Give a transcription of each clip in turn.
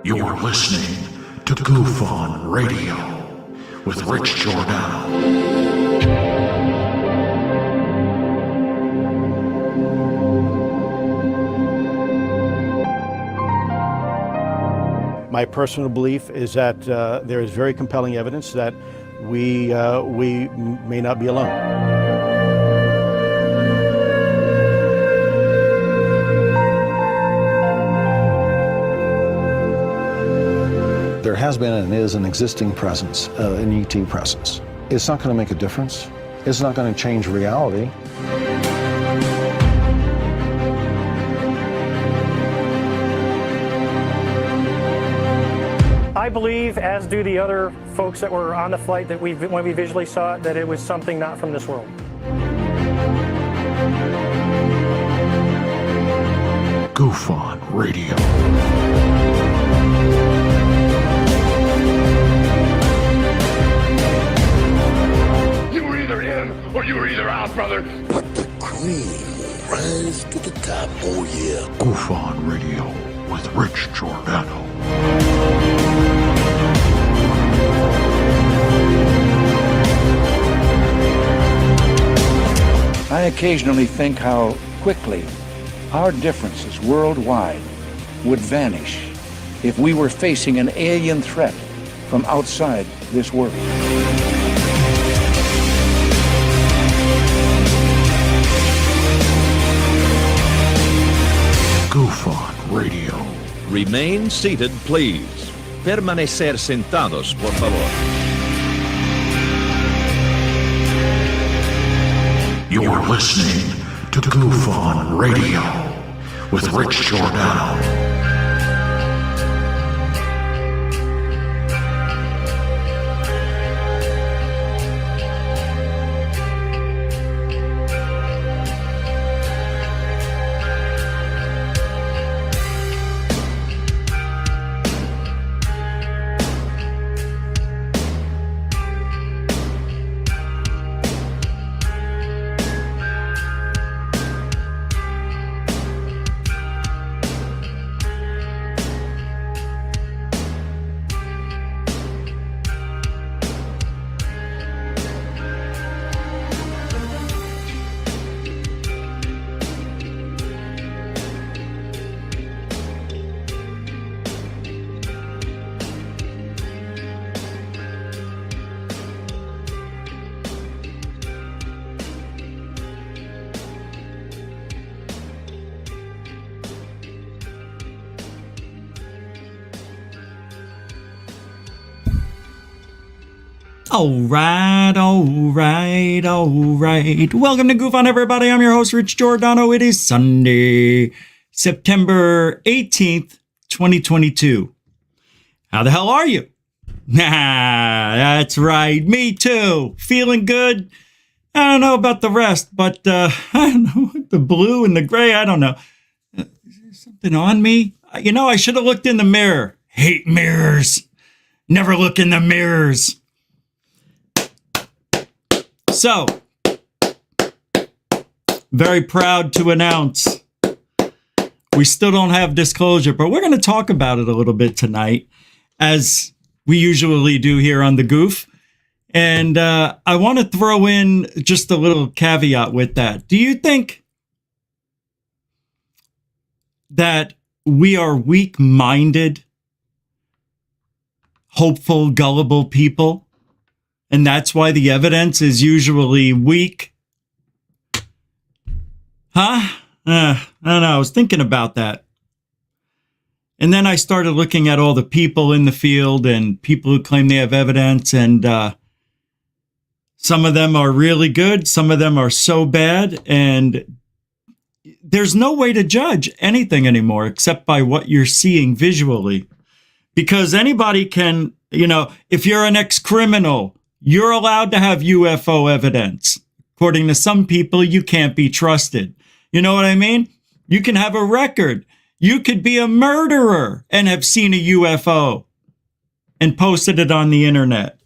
You're listening to Goof on Radio with Rich Giordano. My personal belief is that there is very compelling evidence that we may not be alone. There has been and is an existing presence, an ET presence. It's not going to make a difference. It's not going to change reality. I believe, as do the other folks that were on the flight, that when we visually saw it, that it was something not from this world. Goof on Radio. Or you were either out, brother. But the cream will rise to the top, oh yeah. Goof on Radio with Rich Giordano. I occasionally think how quickly our differences worldwide would vanish if we were facing an alien threat from outside this world. Goof on Radio. Remain seated, please. Permanecer sentados, por favor. You're listening to Goof on Radio with Rich Giordano. All right. Welcome to Goof on, everybody. I'm your host, Rich Giordano. It is Sunday, September 18th, 2022. How the hell are you? That's right. Me too. Feeling good. I don't know about the rest, but I don't know. The blue and the gray, I don't know. Is there something on me? You know, I should have looked in the mirror. Hate mirrors. Never look in the mirrors. So, very proud to announce we still don't have disclosure, but we're going to talk about it a little bit tonight, as we usually do here on The Goof. And I want to throw in just a little caveat with that. Do you think that we are weak-minded, hopeful, gullible people? And that's why the evidence is usually weak? Huh? I don't know. I was thinking about that. And then I started looking at all the people in the field and people who claim they have evidence. And some of them are really good. Some of them are so bad. And there's no way to judge anything anymore except by what you're seeing visually. Because anybody can, you know, if you're an ex-criminal, you're allowed to have UFO evidence. According to some people, you can't be trusted. You know what I mean? You can have a record. You could be a murderer and have seen a UFO and posted it on the internet.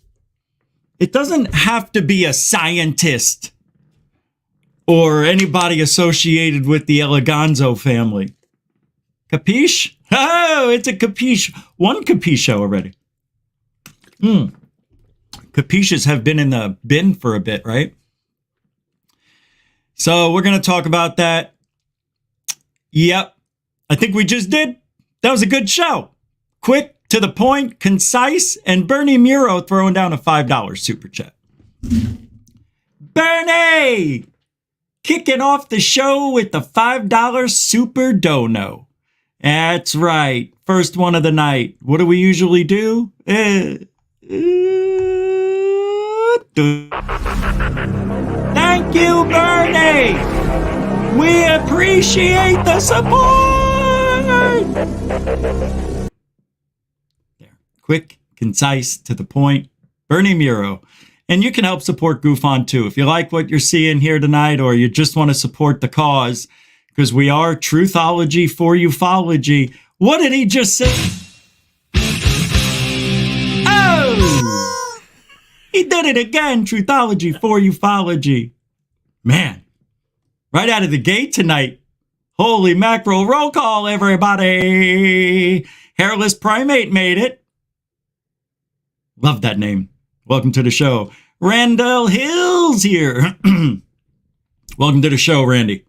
It doesn't have to be a scientist or anybody associated with the Eleganzo family. Capiche? Oh, it's a capiche. One capiche already. Capiches have been in the bin for a bit, right? So we're going to talk about that. Yep. I think we just did. That was a good show. Quick, to the point, concise, and Bernie Muro throwing down a $5 super chat. Bernie! Kicking off the show with the $5 super dono. That's right. First one of the night. What do we usually do? Thank you, Bernie! We appreciate the support! There. Quick, concise, to the point. Bernie Muro. And you can help support Goof On too. If you like what you're seeing here tonight, or you just want to support the cause, because we are Truthology for Ufology. What did he just say? Oh! He did it again, Truthology for Ufology. Man, right out of the gate tonight. Holy mackerel, roll call, everybody. Hairless Primate made it. Love that name. Welcome to the show. Randall Hills here. Welcome to the show, Randy.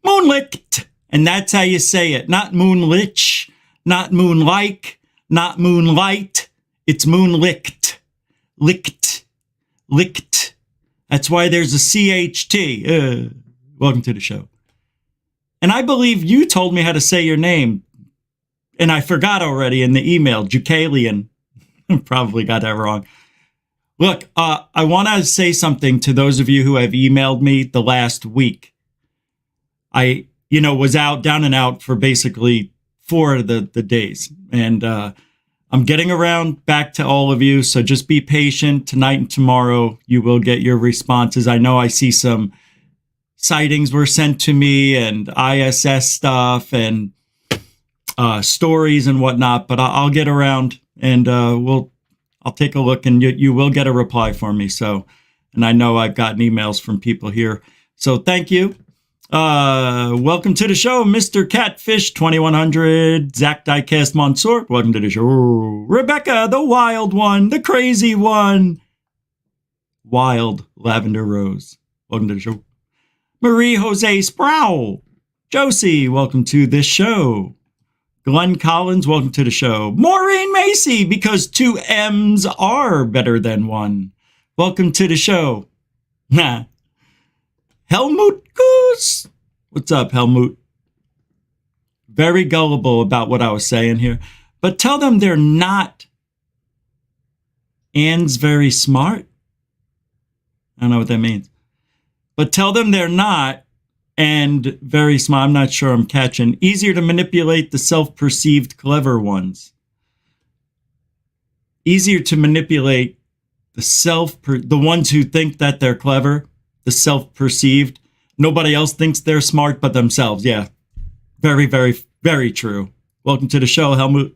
Moonlicht. And that's how you say it. Not moonlich, not moonlike, not moonlight. It's moonlicht. Licht. Licht. That's why there's a CHT. Welcome to the show. And I believe you told me how to say your name. And I forgot already in the email. Jukalian. Probably got that wrong. Look, I want to say something to those of you who have emailed me the last week. I, was down and out for basically 4 of the days. And I'm getting around back to all of you. So just be patient. Tonight and tomorrow, you will get your responses. I know I see some sightings were sent to me and ISS stuff and stories and whatnot. But I'll get around and I'll take a look and you will get a reply from me. So, and I know I've gotten emails from people here. So thank you. Welcome to the show, Mr. Catfish 2100, Zach Diecast Mansour. Welcome to the show. Rebecca, the wild one, the crazy one. Wild Lavender Rose. Welcome to the show. Marie Jose Sproul. Josie, welcome to this show. Glenn Collins, welcome to the show. Maureen Macy, because 2 M's are better than 1. Welcome to the show. Helmut Goose. What's up, Helmut? Very gullible about what I was saying here. But tell them they're not. Anne's very smart. I don't know what that means. But tell them they're not. And very smart. I'm not sure I'm catching. Easier to manipulate the self-perceived clever ones. Easier to manipulate the ones who think that they're clever. The self-perceived. Nobody else thinks they're smart but themselves. Yeah. Very, very, very true. Welcome to the show, Helmut.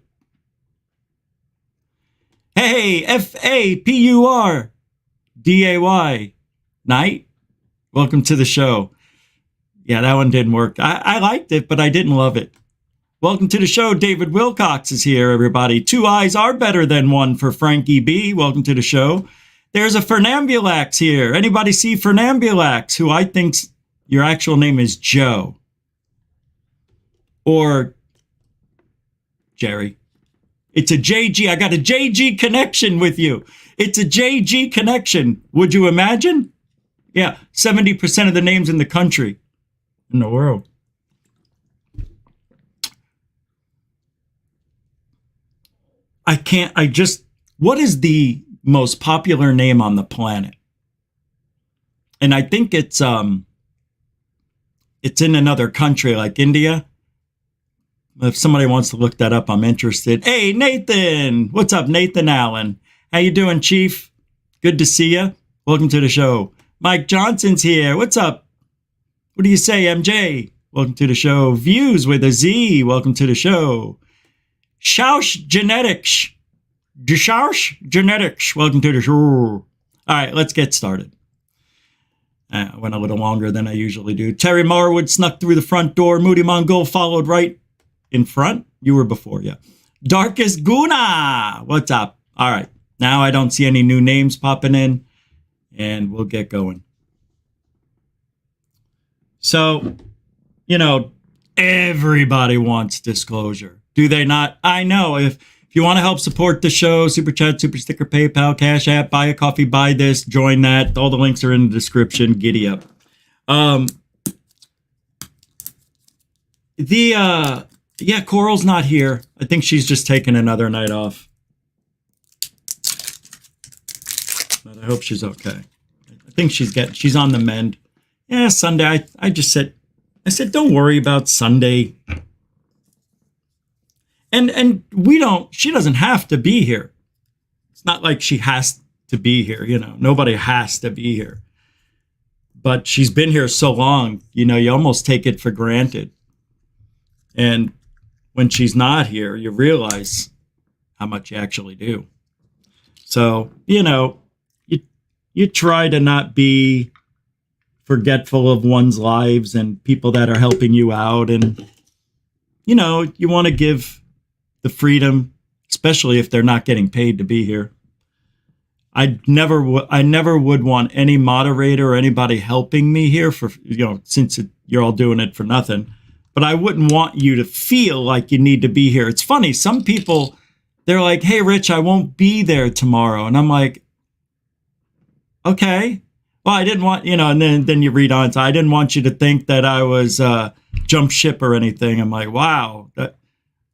Hey, FAPURDAY. Night. Welcome to the show. Yeah, that one didn't work. I liked it, but I didn't love it. Welcome to the show. David Wilcox is here, everybody. 2 eyes are better than 1 for Frankie B. Welcome to the show. There's a Fernambulax here. Anybody see Fernambulax, who I think your actual name is Joe? Or Jerry. It's a JG. I got a JG connection with you. It's a JG connection. Would you imagine? Yeah, 70% of the names in the country. In the world. What is the most popular name on the planet? And I think it's in another country like India. If somebody wants to look that up, I'm interested. Hey, Nathan. What's up, Nathan Allen? How you doing, Chief? Good to see you. Welcome to the show. Mike Johnson's here. What's up? What do you say, MJ? Welcome to the show. Views with a Z. Welcome to the show. Schausch Genetics. Schausch Genetics. Welcome to the show. All right, let's get started. Went a little longer than I usually do. Terry Marwood snuck through the front door. Moody Mongol followed right in front. You were before, yeah. Darkest Guna, what's up? All right, now I don't see any new names popping in, and we'll get going. So, you know, everybody wants disclosure. Do they not? I know. If you want to help support the show, Super Chat, Super Sticker, PayPal, Cash App, buy a coffee, buy this, join that. All the links are in the description. Giddy up. Yeah, Coral's not here. I think she's just taking another night off. But I hope she's okay. I think she's on the mend. Yeah, Sunday. I said, don't worry about Sunday. And she doesn't have to be here. It's not like she has to be here, you know. Nobody has to be here. But she's been here so long, you know, you almost take it for granted. And when she's not here, you realize how much you actually do. So, you know, you try to not be forgetful of one's lives and people that are helping you out. And, you know, you want to give the freedom, especially if they're not getting paid to be here. I never would want any moderator or anybody helping me here for, you know, since you're all doing it for nothing. But I wouldn't want you to feel like you need to be here. It's funny. Some people, they're like, hey, Rich, I won't be there tomorrow. And I'm like, okay. Well, I didn't want, you know, and then you read on. So I didn't want you to think that I was jump ship or anything. I'm like, wow,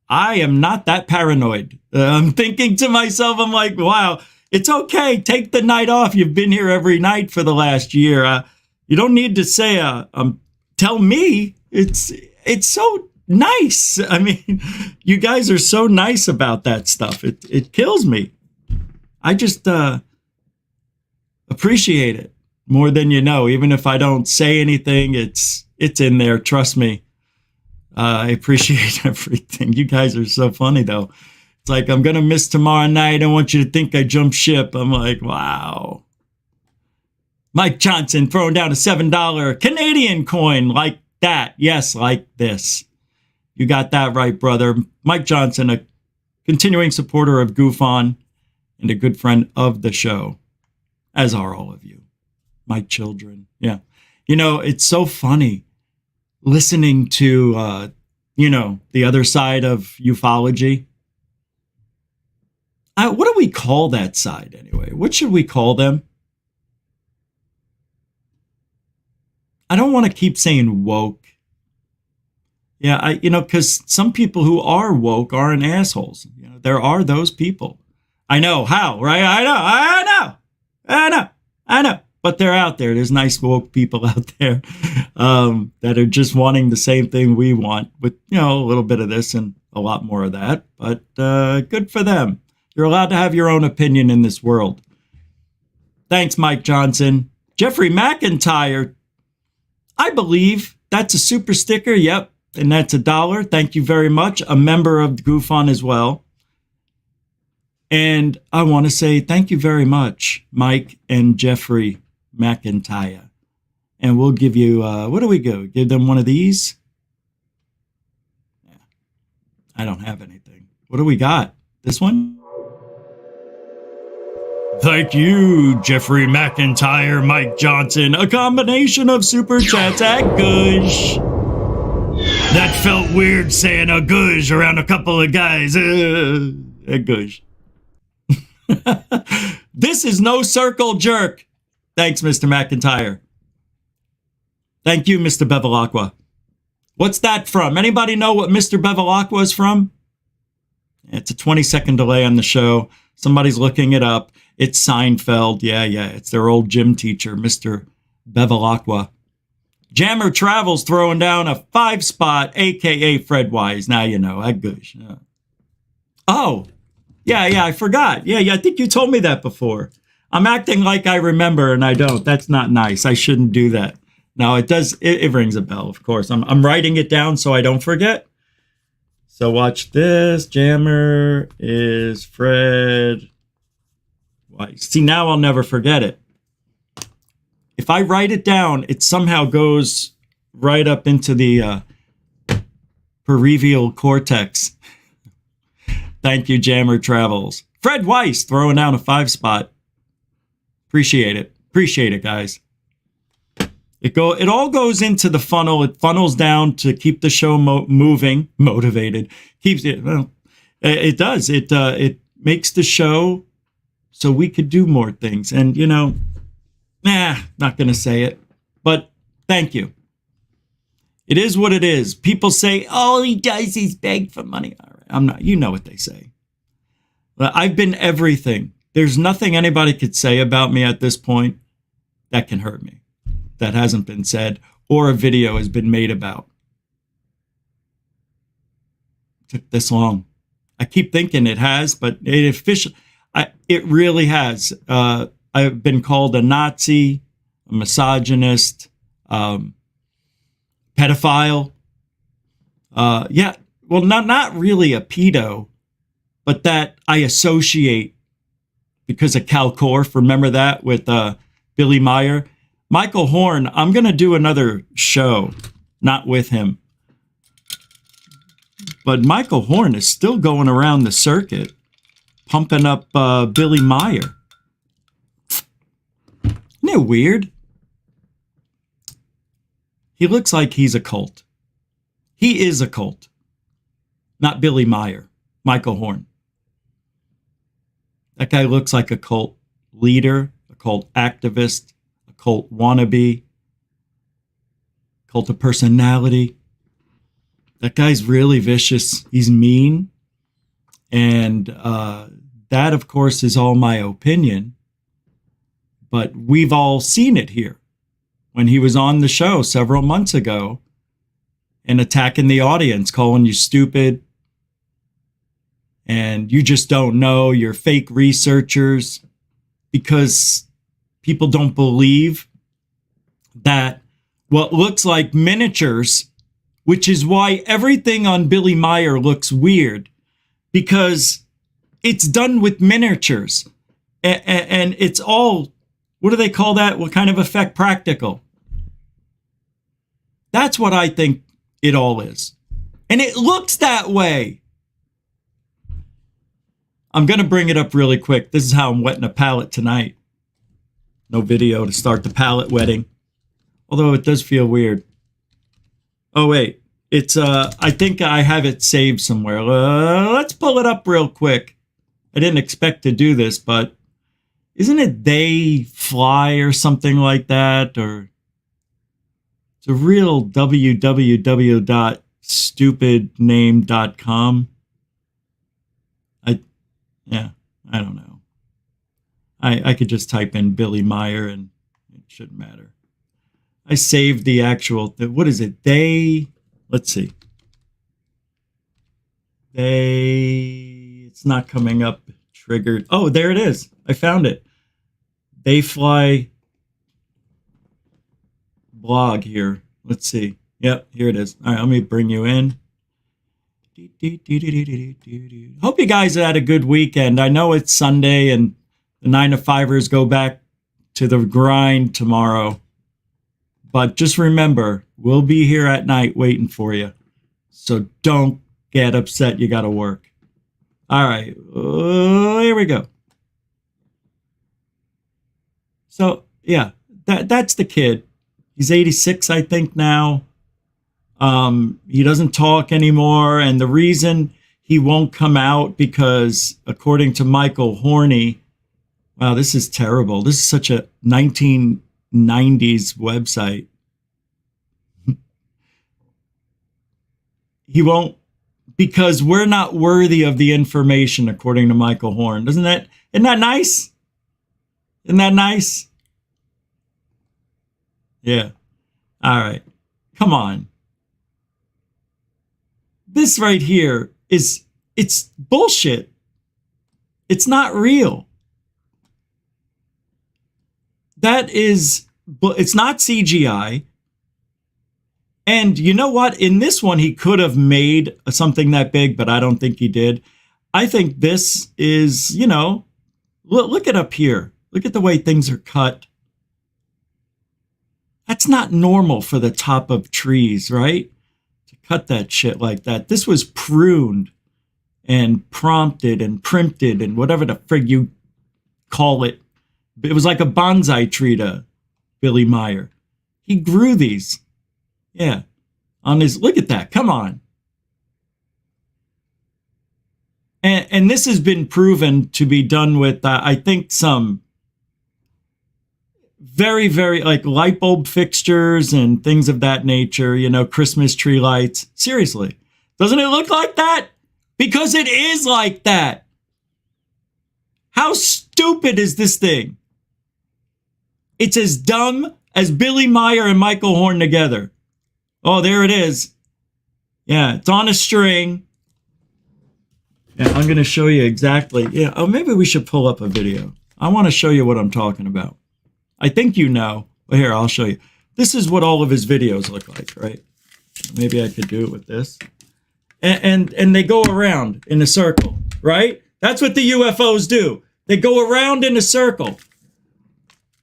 I am not that paranoid. I'm thinking to myself, I'm like, wow, it's okay. Take the night off. You've been here every night for the last year. You don't need to say, tell me. It's so nice. I mean, you guys are so nice about that stuff. It kills me. I just appreciate it more than you know. Even if I don't say anything, it's in there. Trust me. I appreciate everything. You guys are so funny, though. It's like, I'm going to miss tomorrow night. I don't want you to think I jumped ship. I'm like, wow. Mike Johnson throwing down a $7 Canadian coin like that. Yes, like this. You got that right, brother. Mike Johnson, a continuing supporter of Goof On and a good friend of the show, as are all of you. My children. Yeah. You know, it's so funny listening to, you know, the other side of ufology. What do we call that side anyway? What should we call them? I don't want to keep saying woke. Yeah, you know, because some people who are woke aren't assholes. You know, there are those people. I know how, right? I know. But they're out there. There's nice woke people out there that are just wanting the same thing we want, with, you know, a little bit of this and a lot more of that. But good for them. You're allowed to have your own opinion in this world. Thanks, Mike Johnson. Jeffrey McIntyre, I believe that's a super sticker. Yep. And that's $1. Thank you very much. A member of the Goof On as well. And I want to say thank you very much, Mike and Jeffrey McIntyre. And we'll give you, what do we go? Give them one of these? Yeah. I don't have anything. What do we got? This one? Thank you, Jeffrey McIntyre, Mike Johnson. A combination of super chats at Gush. That felt weird saying a Gush around a couple of guys. At Gush. This is no circle jerk. Thanks, Mr. McIntyre. Thank you, Mr. Bevilacqua. What's that from? Anybody know what Mr. Bevilacqua is from? It's a 20-second delay on the show. Somebody's looking it up. It's Seinfeld. Yeah. It's their old gym teacher, Mr. Bevilacqua. Jammer Travels throwing down a 5-spot, a.k.a. Fred Wise. Now you know. I gush. Oh. Yeah, I forgot. Yeah, I think you told me that before. I'm acting like I remember and I don't. That's not nice. I shouldn't do that. No, it does. It rings a bell, of course. I'm writing it down so I don't forget. So watch this. Jammer is Fred. See, now I'll never forget it. If I write it down, it somehow goes right up into the Perivial cortex. Thank you, Jammer Travels. Fred Weiss throwing down a 5 spot. Appreciate it. Appreciate it, guys. It all goes into the funnel. It funnels down to keep the show moving, motivated. Keeps it. Well, it does. It makes the show so we could do more things. And not gonna say it, but thank you. It is what it is. People say, all he does is beg for money. All right, I'm not. You know what they say. I've been everything. There's nothing anybody could say about me at this point that can hurt me, that hasn't been said or a video has been made about. It took this long. I keep thinking it has, but it really has. I've been called a Nazi, a misogynist, pedophile. Well, not really a pedo, but that I associate because of Cal Korff. Remember that with Billy Meier? Michael Horn, I'm going to do another show, not with him. But Michael Horn is still going around the circuit, pumping up Billy Meier. Isn't it weird? He looks like he's a cult. He is a cult. Not Billy Meier, Michael Horn. That guy looks like a cult leader, a cult activist, a cult wannabe, cult of personality. That guy's really vicious. He's mean. And that, of course, is all my opinion. But we've all seen it here. When he was on the show several months ago and attacking the audience, calling you stupid. And you just don't know, you're fake researchers, because people don't believe that what looks like miniatures, which is why everything on Billy Meier looks weird, because it's done with miniatures. And it's all, what do they call that? What kind of effect? Practical. That's what I think it all is. And it looks that way. I'm going to bring it up really quick. This is how I'm wetting a palette tonight. No video to start the palette wetting. Although it does feel weird. Oh, wait. It's, I think I have it saved somewhere. Let's pull it up real quick. I didn't expect to do this, but isn't it They Fly or something like that? Or it's a real www.stupidname.com. I don't know. I could just type in Billy Meier and it shouldn't matter. I saved the actual, what is it? Let's see. It's not coming up. Triggered. Oh, there it is. I found it. They Fly blog here. Let's see. Yep, here it is. All right, let me bring you in. Hope you guys had a good weekend. I know it's Sunday and the 9-to-5ers go back to the grind tomorrow. But just remember, we'll be here at night waiting for you. So don't get upset you got to work. All right, here we go. So, yeah, that's the kid. He's 86, I think, now. He doesn't talk anymore, and the reason he won't come out because, according to Michael Horny, wow, this is terrible. This is such a 1990s website. He won't, because we're not worthy of the information, according to Michael Horn. Isn't that nice? Isn't that nice? Yeah. All right. Come on. This right here it's bullshit. It's not real. It's not CGI. And you know what? In this one, he could have made something that big, but I don't think he did. I think this is, look it up here. Look at the way things are cut. That's not normal for the top of trees, right? to cut that shit like that. This was pruned and prompted and printed and whatever the frig you call it. It was like a bonsai tree to Billy Meier. He grew these. Yeah. On his, look at that. Come on. And this has been proven to be done with, I think, some very, very like light bulb fixtures and things of that nature, you know, Christmas tree lights. Seriously. Doesn't it look like that? Because it is like that. How stupid is this thing? It's as dumb as Billy Meier and Michael Horn together. Oh, there it is. Yeah, it's on a string. Yeah, I'm going to show you exactly. Yeah, oh, maybe we should pull up a video. I want to show you what I'm talking about. I think you know. But here, I'll show you. This is what all of his videos look like, right? Maybe I could do it with this. And they go around in a circle, right? That's what the UFOs do. They go around in a circle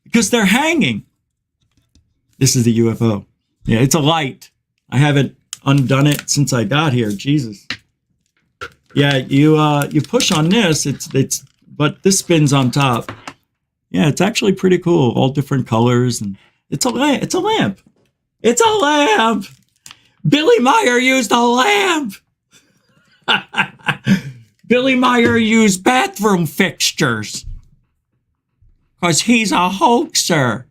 because they're hanging. This is the UFO. Yeah, it's a light. I haven't undone it since I got here. Jesus. Yeah, you push on this, it's but this spins on top. Yeah, it's actually pretty cool. All different colors, and it's a lamp. It's a lamp. It's a lamp. Billy Meier used a lamp. Billy Meier used bathroom fixtures because he's a hoaxer.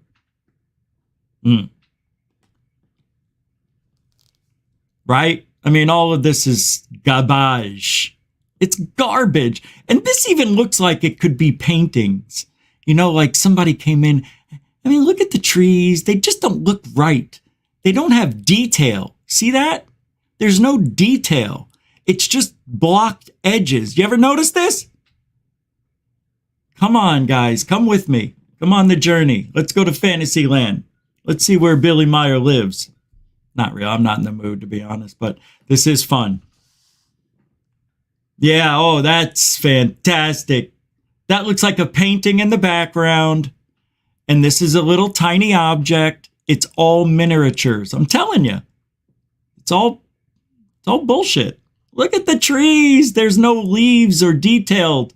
Right? I mean, all of this is garbage. It's garbage. And this even looks like it could be paintings. You know, like somebody came in. I mean, look at the trees. They just don't look right. They don't have detail. See that? There's no detail. It's just blocked edges. You ever notice this? Come on, guys. Come with me. Come on the journey. Let's go to Fantasyland. Let's see where Billy Meier lives. Not real. I'm not in the mood, to be honest, but this is fun. Yeah, oh, that's fantastic. That looks like a painting in the background. And this is a little tiny object. It's all miniatures. I'm telling you. It's all bullshit. Look at the trees. There's no leaves or detailed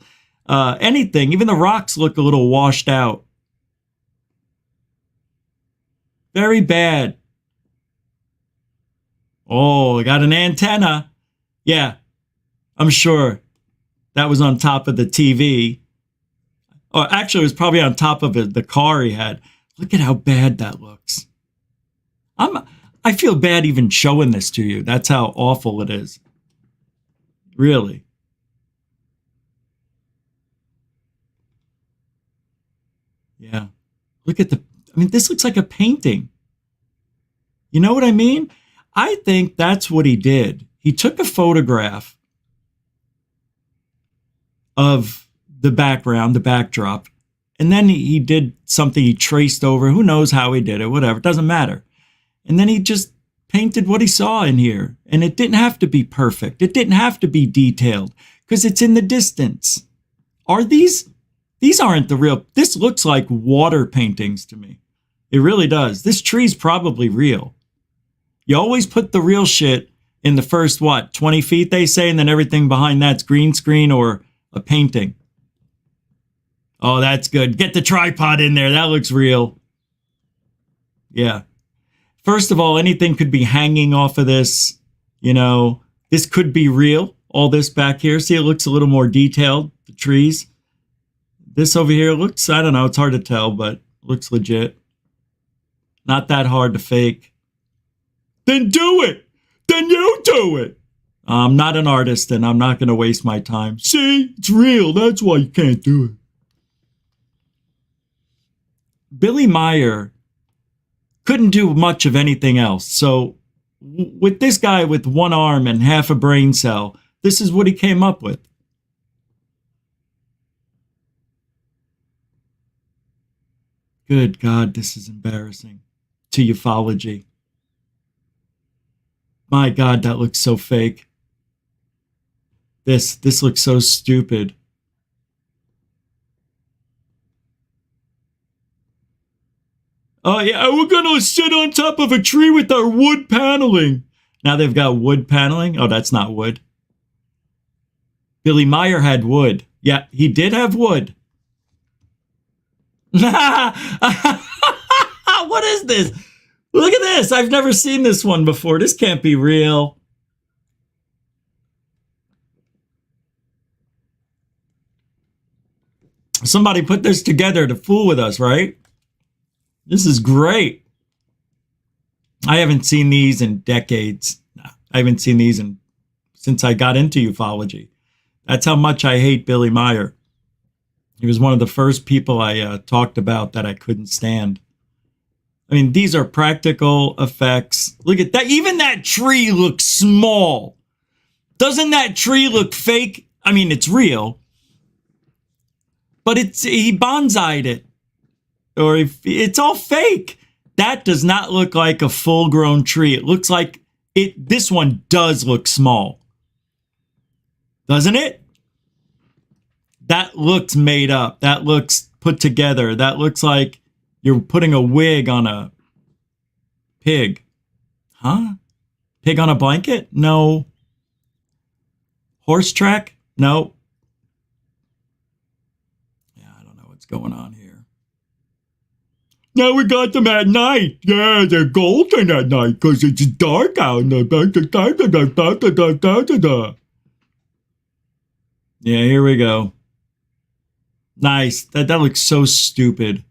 anything. Even the rocks look a little washed out. Very bad. Oh, I got an antenna. Yeah, I'm sure that was on top of the TV. Oh, actually, it was probably on top of the car he had. Look at how bad that looks. I feel bad even showing this to you. That's how awful it is. Really. Yeah. Look at this looks like a painting. You know what I mean? I think that's what he did. He took a photograph of the background, the backdrop, and then he did something he traced over. Who knows how he did it, whatever, it doesn't matter. And then he just painted what he saw in here. And it didn't have to be perfect. It didn't have to be detailed because it's in the distance. Are these aren't the real, this looks like water paintings to me. It really does. This tree's probably real. You always put the real shit in the first, 20 feet, they say, and then everything behind that's green screen or a painting. Oh, that's good. Get the tripod in there. That looks real. Yeah. First of all, anything could be hanging off of this. You know, this could be real. All this back here. See, it looks a little more detailed. The trees. This over here looks, I don't know, it's hard to tell, but looks legit. Not that hard to fake. Then do it. Then you do it. I'm not an artist and I'm not going to waste my time. See, it's real. That's why you can't do it. Billy Meier couldn't do much of anything else. So with this guy with one arm and half a brain cell, this is what he came up with. Good God, this is embarrassing to ufology. My God, that looks so fake. This looks so stupid. Oh yeah, we're gonna sit on top of a tree with our wood paneling. Now they've got wood paneling. Oh, that's not wood. Billy Meier had wood. Yeah, he did have wood. What is this? Look at this. I've never seen this one before. This can't be real. Somebody put this together to fool with us, right? This is great. I haven't seen these in decades. I haven't seen these since I got into ufology. That's how much I hate Billy Meier. He was one of the first people I talked about that I couldn't stand. I mean, these are practical effects. Look at that. Even that tree looks small. Doesn't that tree look fake? I mean, it's real. But he bonsai'd it. Or it's all fake. That does not look like a full-grown tree. It looks like this one does look small. Doesn't it? That looks made up. That looks put together. That looks like you're putting a wig on a pig. Huh? Pig on a blanket? No. Horse track? No. Yeah, I don't know what's going on here. Now we got them at night. Yeah, they're golden at night because it's dark out. Yeah, here we go. Nice. That looks so stupid.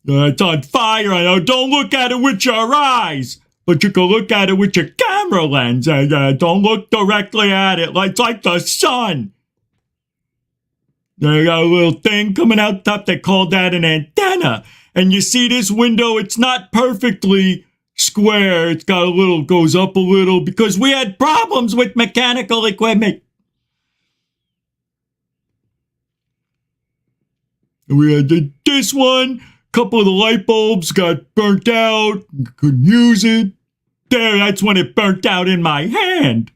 It's on fire. I know. Don't look at it with your eyes, but you can look at it with your camera lens. Don't look directly at it. It's like the sun. They got a little thing coming out top. They call that an antenna. And you see this window, it's not perfectly square. It's got goes up a little because we had problems with mechanical equipment. We had this one. A couple of the light bulbs got burnt out. Couldn't use it. There, that's when it burnt out in my hand.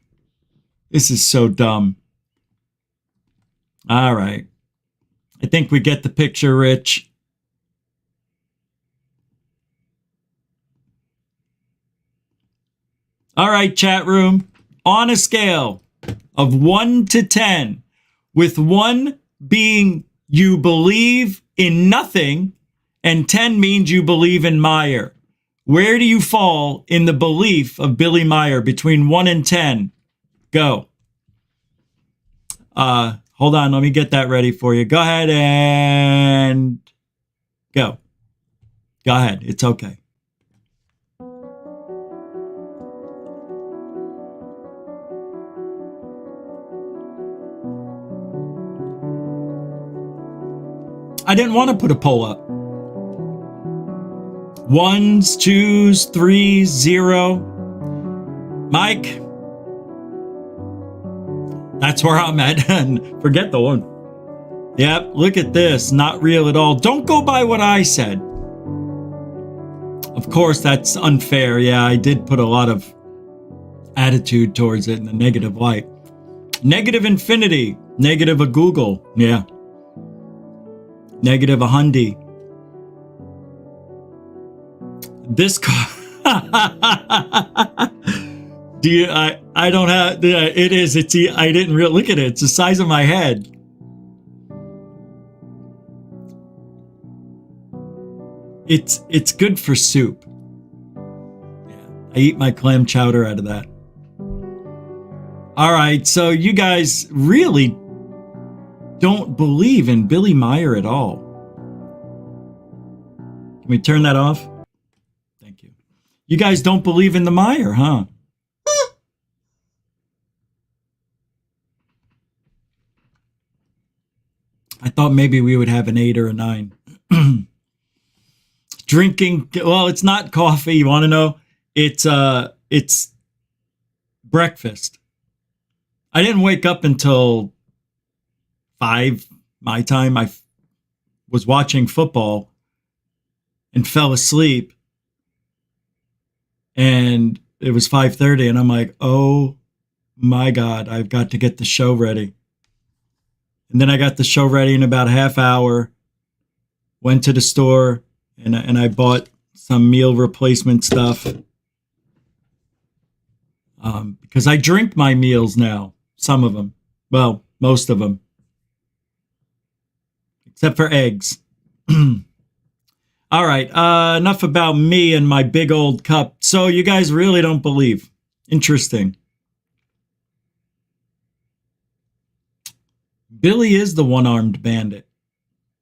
This is so dumb. All right. I think we get the picture, Rich. All right, chat room. On a scale of 1 to 10, with 1 being you believe in nothing, and 10 means you believe in Meier. Where do you fall in the belief of Billy Meier between 1 and 10? Go. Hold on, let me get that ready for you. Go ahead and go. Go ahead, it's okay. I didn't want to put a poll up. 1s, 2s, 3s, 0. Mike. That's where I'm at. Forget the one. Yep, look at this. Not real at all. Don't go by what I said. Of course, that's unfair. Yeah, I did put a lot of attitude towards it in the negative light. Negative infinity. Negative a Google. Yeah. Negative a Hyundai. This car. Do you? I don't have. It is. It's. I didn't really look at it. It's the size of my head. It's good for soup. Yeah, I eat my clam chowder out of that. All right, so you guys really don't believe in Billy Meier at all. Can we turn that off? Thank you. You guys don't believe in the Meier, huh? I thought maybe we would have an 8 or a 9. Drinking, well, it's not coffee. You want to know? It's breakfast. I didn't wake up until 5 my time. I was watching football and fell asleep. And it was 5:30 and I'm like, oh my God, I've got to get the show ready. And then I got the show ready in about a half hour, went to the store and I bought some meal replacement stuff. Because I drink my meals now. Some of them. Well, most of them. Except for eggs. All right. Enough about me and my big old cup. So you guys really don't believe. Interesting. Billy is the one-armed bandit.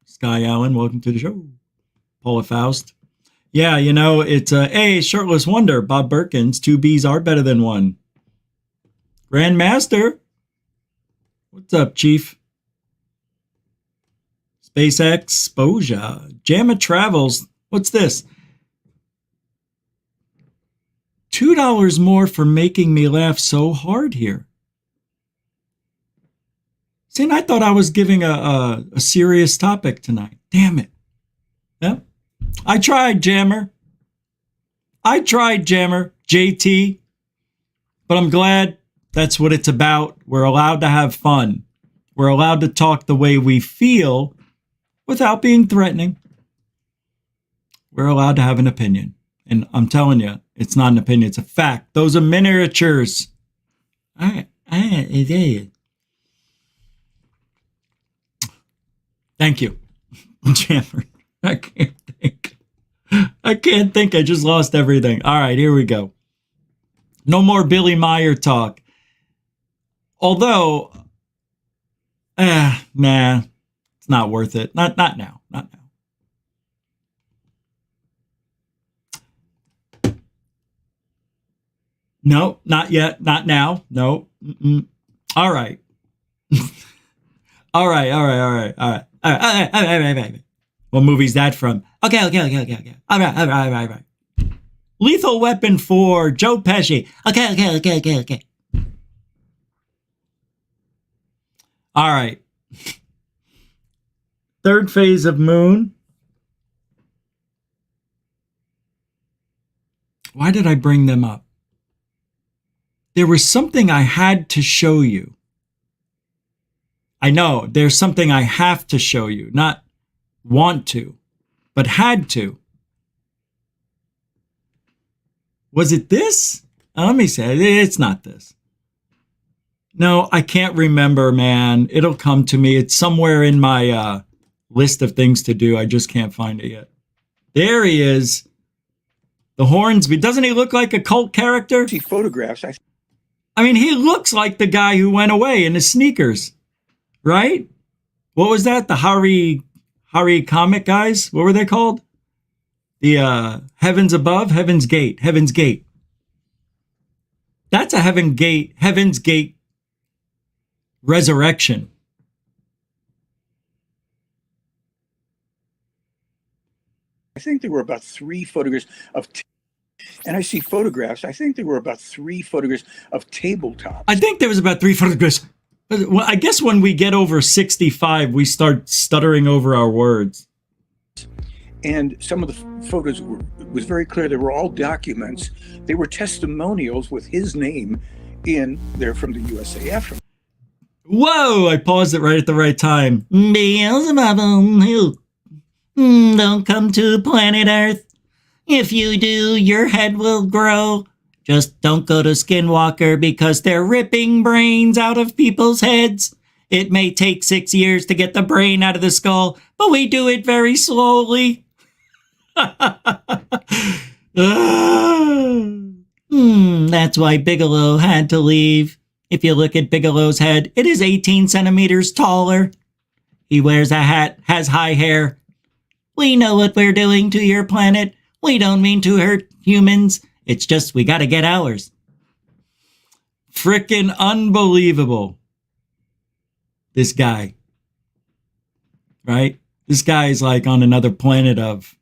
Sky Allen, welcome to the show. Paula Faust. Yeah, you know, it's a shirtless wonder. Bob Birkins, 2 B's are better than 1. Grandmaster. What's up, Chief? SpaceX Exposure. Jamma Travels. What's this? $2 more for making me laugh so hard here. See, and I thought I was giving a serious topic tonight. Damn it. Yeah. I tried, Jammer. JT. But I'm glad that's what it's about. We're allowed to have fun. We're allowed to talk the way we feel without being threatening. We're allowed to have an opinion. And I'm telling you, it's not an opinion, it's a fact. Those are miniatures. Thank you, Jammer. I can't think. I just lost everything. All right, here we go. No more Billy Meier talk. Although, nah, it's not worth it. Not now. Not now. No, not yet. Not now. No. Mm-mm. All right. All right. What movie's that from? Okay. All right. Lethal Weapon 4, Joe Pesci. Okay. All right. Third phase of Moon. Why did I bring them up? There was something I had to show you. I know there's something I have to show you, not want to, but had to. Was it this? Let me say, it's not this. No, I can't remember, man. It'll come to me. It's somewhere in my list of things to do. I just can't find it yet. There he is. The Hornsby. Doesn't he look like a cult character? See photographs. I mean, he looks like the guy who went away in his sneakers, right? What was that? The Hari comic guys? What were they called? The Heavens Above, Heaven's Gate. That's a Heaven's Gate resurrection. I think there were about 3 photographs of, and I see photographs. I think there were about 3 photographs of tabletops. I think there was about 3 photographs. Well, I guess when we get over 65, we start stuttering over our words. And some of the photos was very clear. They were all documents. They were testimonials with his name in there from the USAF. Whoa! I paused it right at the right time. Beelzebub, don't come to planet Earth. If you do, your head will grow. Just don't go to Skinwalker because they're ripping brains out of people's heads. It may take 6 years to get the brain out of the skull, but we do it very slowly. That's why Bigelow had to leave. If you look at Bigelow's head, it is 18 centimeters taller. He wears a hat, has high hair. We know what we're doing to your planet. We don't mean to hurt humans. It's just we gotta get ours. Frickin' unbelievable. This guy. Right? This guy is like on another planet of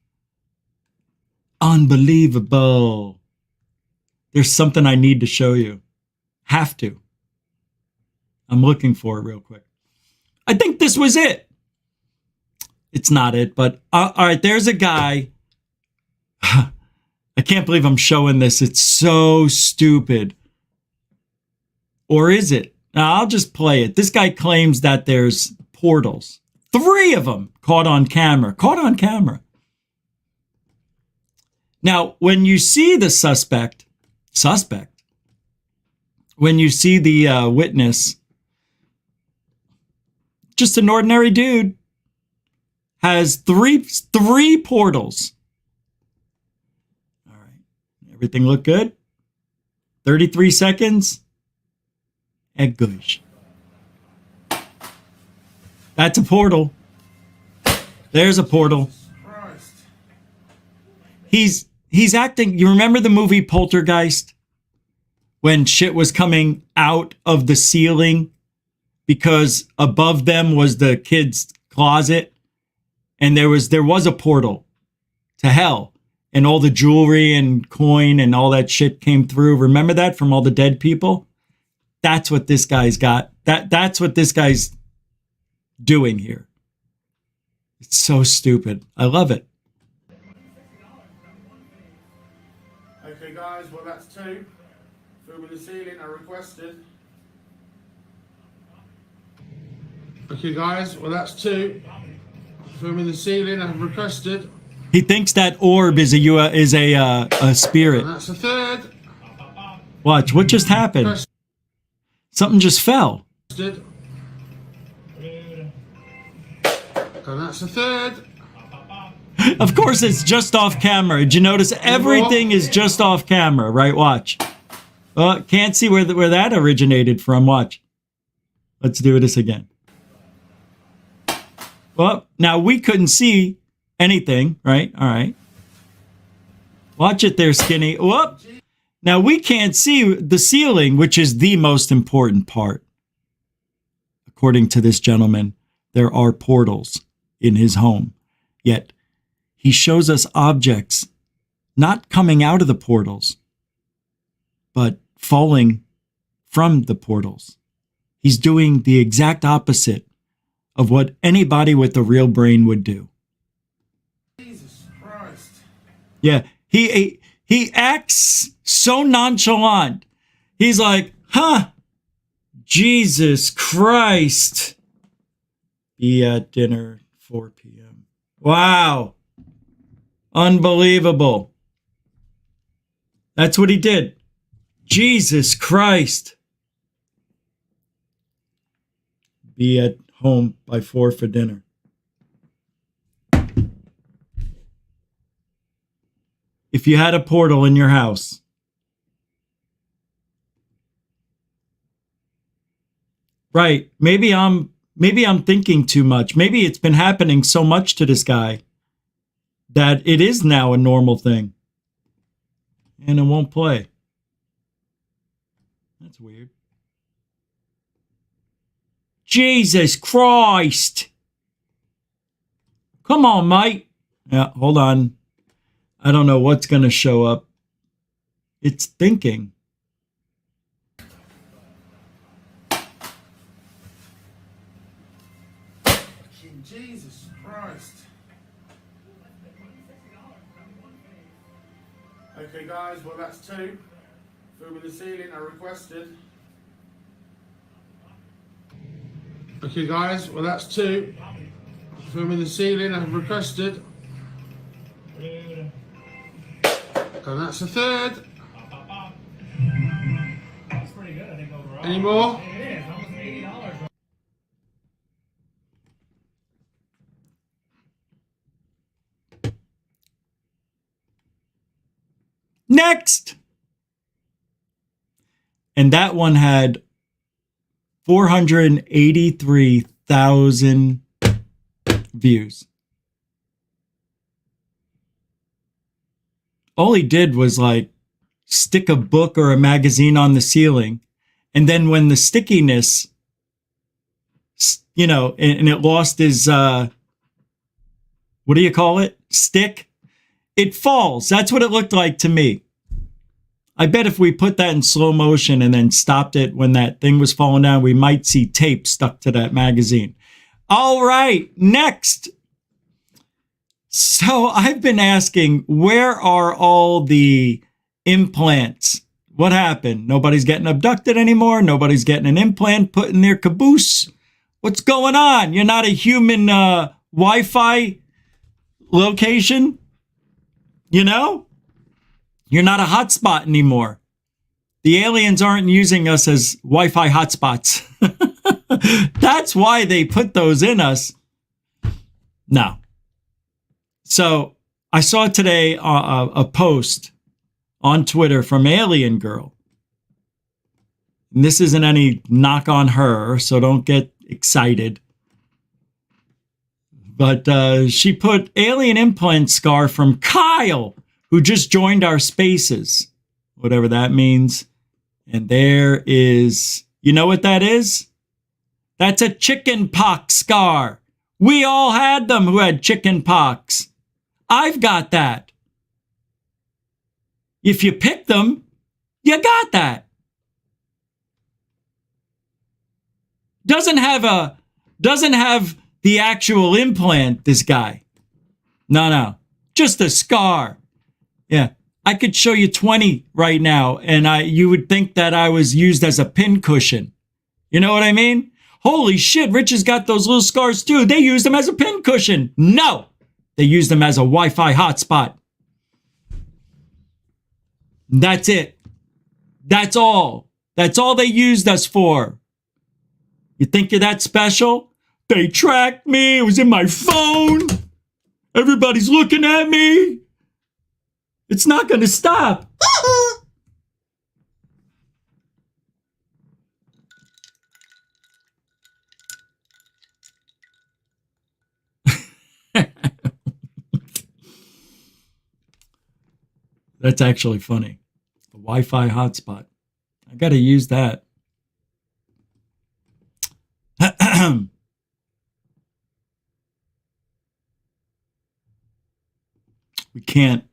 unbelievable. There's something I need to show you. Have to. I'm looking for it real quick. I think this was it. It's not it, but all right, there's a guy. I can't believe I'm showing this. It's so stupid. Or is it? Now, I'll just play it. This guy claims that there's portals. 3 of them caught on camera. Now, when you see the suspect, when you see the witness, just an ordinary dude, has three portals. All right. Everything look good? 33 seconds? And gosh. That's a portal. There's a portal. He's acting. You remember the movie Poltergeist? When shit was coming out of the ceiling because above them was the kid's closet and there was a portal to hell and all the jewelry and coin and all that shit came through. Remember that from all the dead people? That's what this guy's got. That's what this guy's doing here. It's so stupid. I love it. Okay, guys, well, that's 2. Filming the ceiling, I requested. Okay, guys, well, that's 2. Filming the ceiling, I've requested. He thinks that orb is a spirit. And that's a 3rd. Watch, what just happened? Something just fell. And that's a 3rd. Of course, it's just off camera. Did you notice everything is just off camera, right? Watch. Can't see where that originated from. Watch. Let's do this again. Well, now we couldn't see anything, right? All right. Watch it there, Skinny. Whoop. Now we can't see the ceiling, which is the most important part. According to this gentleman, there are portals in his home. Yet he shows us objects not coming out of the portals, but falling from the portals. He's doing the exact opposite of what anybody with a real brain would do. Jesus Christ. Yeah, he acts so nonchalant. He's like, huh, Jesus Christ. Be at dinner 4 p.m. Wow. Unbelievable. That's what he did. Jesus Christ. Be at home by 4 for dinner. If you had a portal in your house, right, maybe I'm thinking too much. Maybe it's been happening so much to this guy that it is now a normal thing. And it won't play. That's weird. Jesus Christ. Come on, mate. Yeah, hold on. I don't know what's going to show up. It's thinking. Jesus Christ. Okay, guys, well, that's 2. Filming the ceiling, I requested. Okay, guys, well, that's 2. Filming the ceiling, I've requested. And that's a 3rd. That's pretty good, I think, overall. Any more? It is, almost $80. Next! And that one had 483,000 views. All he did was like stick a book or a magazine on the ceiling. And then when the stickiness, and it lost his, what do you call it? Stick. It falls. That's what it looked like to me. I bet if we put that in slow motion and then stopped it when that thing was falling down, we might see tape stuck to that magazine. All right, next. So I've been asking, where are all the implants? What happened? Nobody's getting abducted anymore. Nobody's getting an implant put in their caboose. What's going on? You're not a human Wi-Fi location? You're not a hotspot anymore. The aliens aren't using us as Wi-Fi hotspots. That's why they put those in us. No. So I saw today a post on Twitter from Alien Girl. And this isn't any knock on her, so don't get excited. But she put alien implant scar from Kyle, who just joined our spaces, whatever that means. And there is, you know what that is? That's a chicken pox scar. We all had them who had chicken pox. I've got that. If you pick them, you got that. Doesn't have the actual implant, this guy. No. Just a scar. Yeah. I could show you 20 right now, and you would think that I was used as a pincushion. You know what I mean? Holy shit, Rich has got those little scars too. They used them as a pincushion. No, they used them as a Wi-Fi hotspot. That's it. That's all. That's all they used us for. You think you're that special? They tracked me. It was in my phone. Everybody's looking at me. It's not going to stop. That's actually funny. The Wi-Fi hotspot. I got to use that. We can't.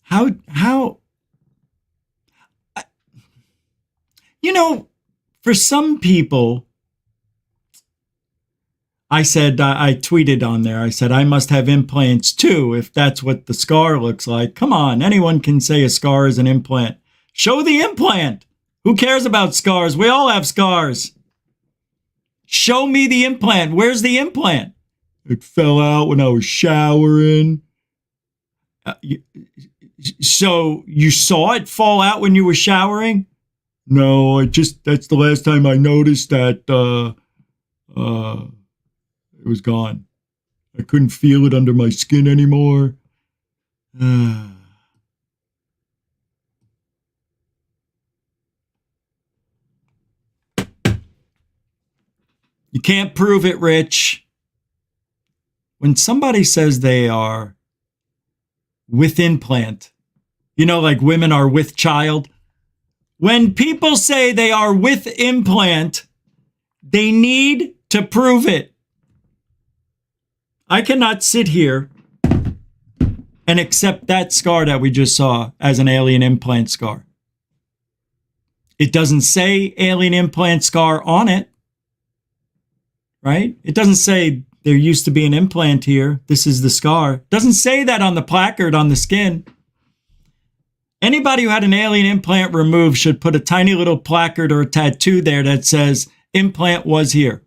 How, you know, for some people, I said, I tweeted on there, I said, I must have implants too, if that's what the scar looks like. Come on, anyone can say a scar is an implant. Show the implant. Who cares about scars? We all have scars. Show me the implant. Where's the implant? It fell out when I was showering. So you saw it fall out when you were showering? No, that's the last time I noticed that it was gone. I couldn't feel it under my skin anymore. You can't prove it, Rich. When somebody says they are with implant, you know, like women are with child. When people say they are with implant, they need to prove it. I cannot sit here and accept that scar that we just saw as an alien implant scar. It doesn't say alien implant scar on it, right? It doesn't say there used to be an implant here. This is the scar. It doesn't say that on the placard on the skin. Anybody who had an alien implant removed should put a tiny little placard or a tattoo there that says implant was here.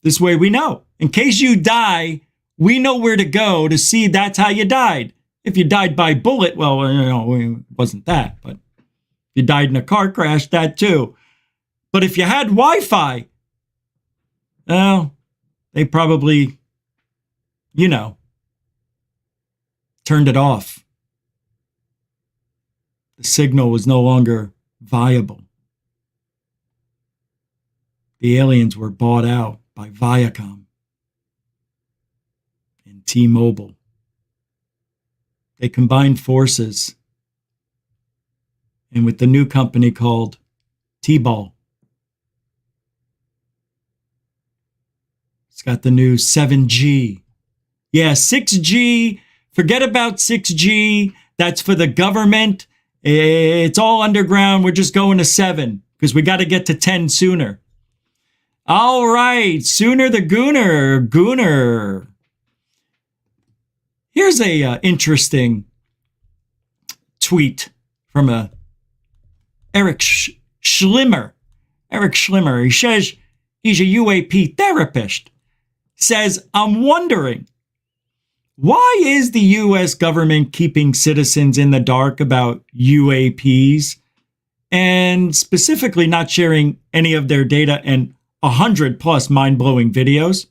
This way we know. In case you die, we know where to go to see that's how you died. If you died by bullet, well, you know, it wasn't that. But if you died in a car crash, that too. But if you had Wi-Fi, well, they probably, you know, turned it off. The signal was no longer viable. The aliens were bought out by Viacom and T-Mobile. They combined forces, and with the new company called T-Ball, it's got the new 7G. Yeah, 6G. Forget about 6G. That's for the government. It's all underground. We're just going to 7 because we got to get to 10 sooner. All right, Sooner the Gooner. Here's a interesting tweet from Eric Schlimmer. Eric Schlimmer, he says he's a UAP therapist. Says, I'm wondering, Why is the US government keeping citizens in the dark about UAPs and specifically not sharing any of their data and 100 plus mind-blowing videos?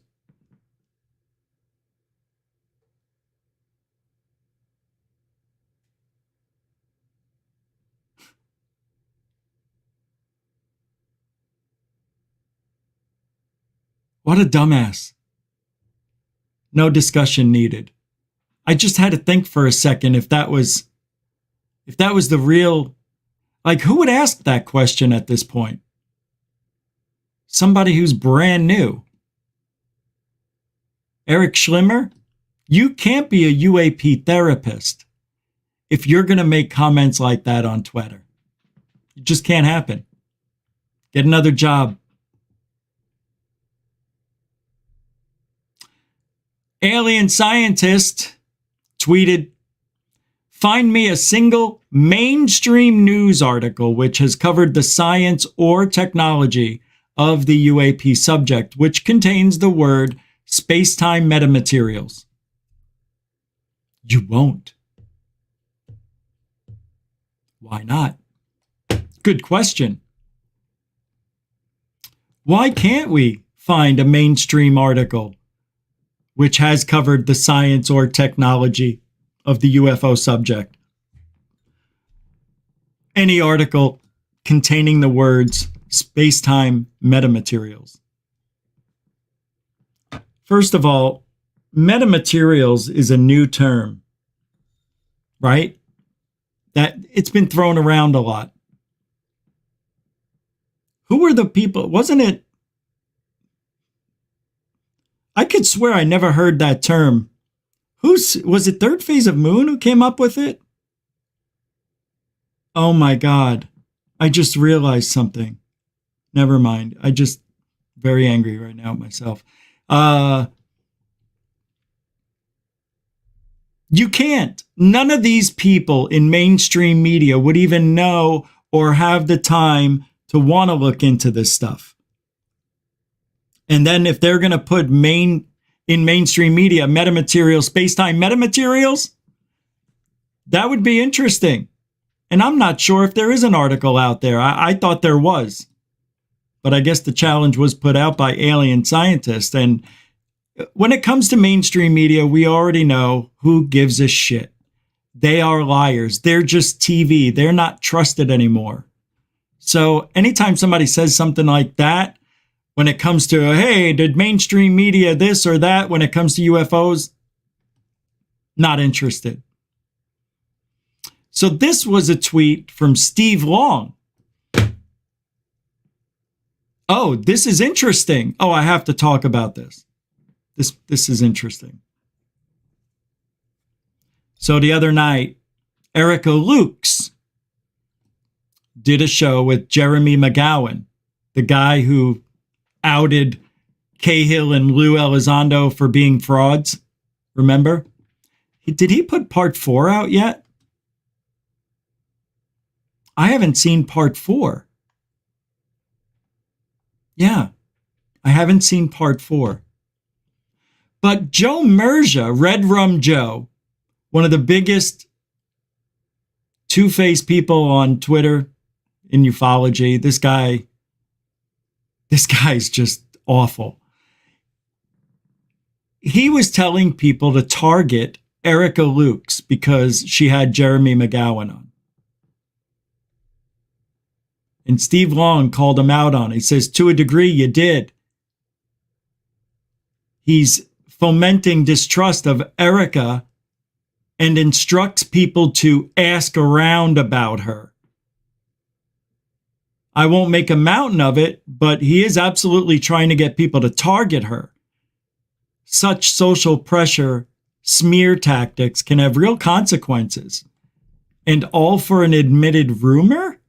What a dumbass. No discussion needed. I just had to think for a second if that was the real, like, who would ask that question at this point? Somebody who's brand new. Eric Schlimmer, you can't be a UAP therapist if you're going to make comments like that on Twitter. It just can't happen. Get another job. Alien scientist tweeted, find me a single mainstream news article which has covered the science or technology of the UAP subject, which contains the word space-time metamaterials. You won't. Why not? Good question. Why can't we find a mainstream article which has covered the science or technology of the UFO subject? Any article containing the words space-time metamaterials. First of all, metamaterials is a new term, right? That it's been thrown around a lot. Who were the people? Wasn't it? I could swear I never heard that term. Was it Third Phase of Moon who came up with it? Oh my God. I just realized something. Never mind. I just very angry right now at myself. You can't. None of these people in mainstream media would even know or have the time to want to look into this stuff. And then if they're going to put in mainstream media metamaterials, space-time metamaterials, that would be interesting. And I'm not sure if there is an article out there. I thought there was. But I guess the challenge was put out by alien scientists. And when it comes to mainstream media, we already know who gives a shit. They are liars. They're just TV. They're not trusted anymore. So anytime somebody says something like that, when it comes to, hey, did mainstream media this or that, when it comes to UFOs, not interested. So this was a tweet from Steve Long. Oh, this is interesting. Oh, I have to talk about this. This is interesting. So the other night, Erica Lukes did a show with Jeremy McGowan, the guy who outed Cahill and Lou Elizondo for being frauds. Remember? Did he put part 4 out yet? I haven't seen part 4. Yeah, I haven't seen part 4. But Joe Merja, Red Rum Joe, one of the biggest two-faced people on Twitter in ufology, this guy's just awful. He was telling people to target Erica Lukes because she had Jeremy McGowan on. And Steve Long called him out on it. He says, to a degree, you did. He's fomenting distrust of Erica and instructs people to ask around about her. I won't make a mountain of it, but he is absolutely trying to get people to target her. Such social pressure, smear tactics can have real consequences. And all for an admitted rumor?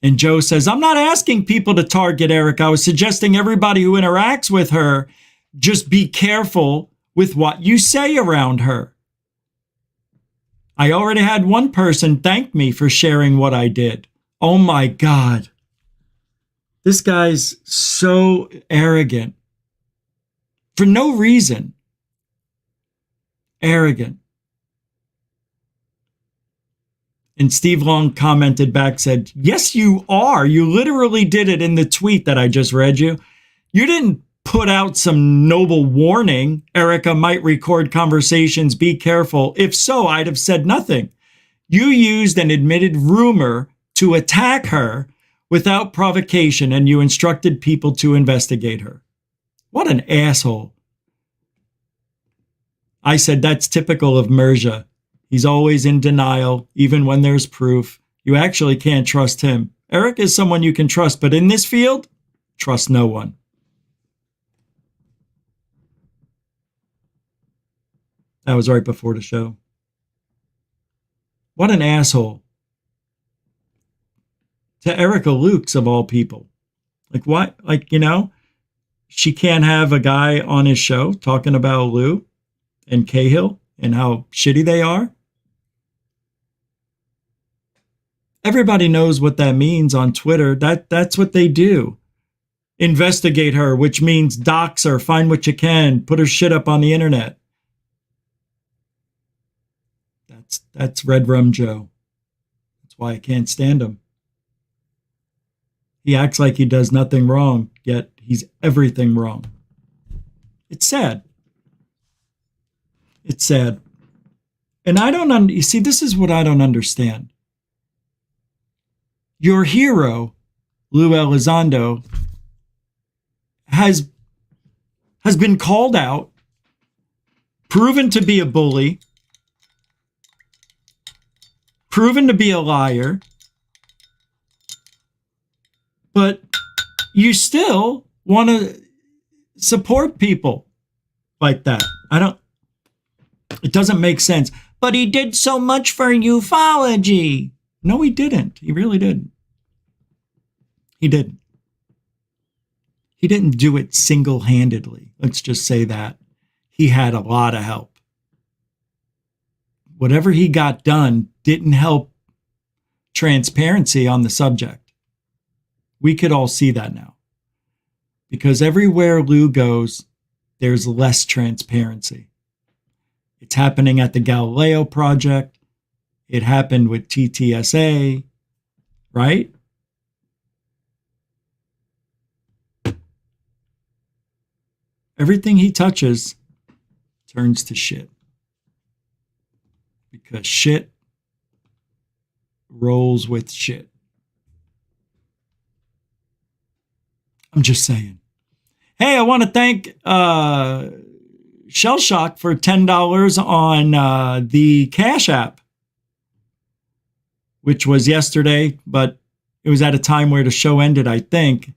And Joe says, I'm not asking people to target Erica. I was suggesting everybody who interacts with her, just be careful with what you say around her. I already had one person thank me for sharing what I did. Oh my God. This guy's so arrogant. for no reason. Arrogant. And Steve Long commented back, said, yes, you are. You literally did it in the tweet that I just read you. You didn't put out some noble warning. Erica might record conversations. Be careful. If so, I'd have said nothing. You used an admitted rumor to attack her without provocation, and you instructed people to investigate her. What an asshole. I said, that's typical of Mirza. He's always in denial, even when there's proof. You actually can't trust him. Eric is someone you can trust, but in this field, trust no one. That was right before the show. What an asshole. To Erica Lukes, of all people. Like, what? Like, you know, she can't have a guy on his show talking about Lou and Cahill and how shitty they are. Everybody knows what that means on Twitter. That's what they do. Investigate her, which means dox her, find what you can, put her shit up on the internet. That's Red Rum Joe. That's why I can't stand him. He acts like he does nothing wrong, yet he's everything wrong. It's sad. It's sad. And you see, this is what I don't understand. Your hero, Lou Elizondo, has been called out, proven to be a bully, proven to be a liar, but you still want to support people like that. It doesn't make sense. But he did so much for ufology. No, he didn't. He really didn't. He didn't. He didn't do it single-handedly. Let's just say that. He had a lot of help. Whatever he got done didn't help transparency on the subject. We could all see that now. Because everywhere Lou goes, there's less transparency. It's happening at the Galileo Project. It happened with TTSA, right? Everything he touches turns to shit. Because shit rolls with shit. I'm just saying. Hey, I want to thank Shell Shock for $10 on the Cash App, which was yesterday, but it was at a time where the show ended, I think.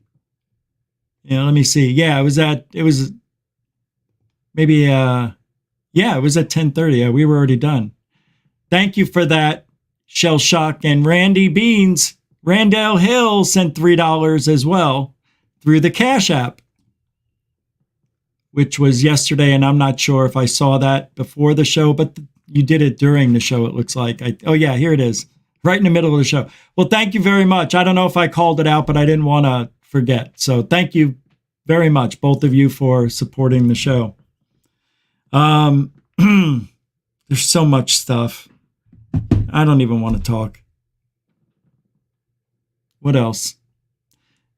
Let me see. Yeah, it was at 10:30. Yeah, we were already done. Thank you for that, Shell Shock. And Randy Beans, Randall Hill sent $3 as well through the Cash App, which was yesterday. And I'm not sure if I saw that before the show, but you did it during the show, it looks like. Oh, yeah, here it is, right in the middle of the show. Well, thank you very much. I don't know if I called it out, but I didn't want to forget. So thank you very much, both of you, for supporting the show. There's so much stuff. I don't even want to talk. What else?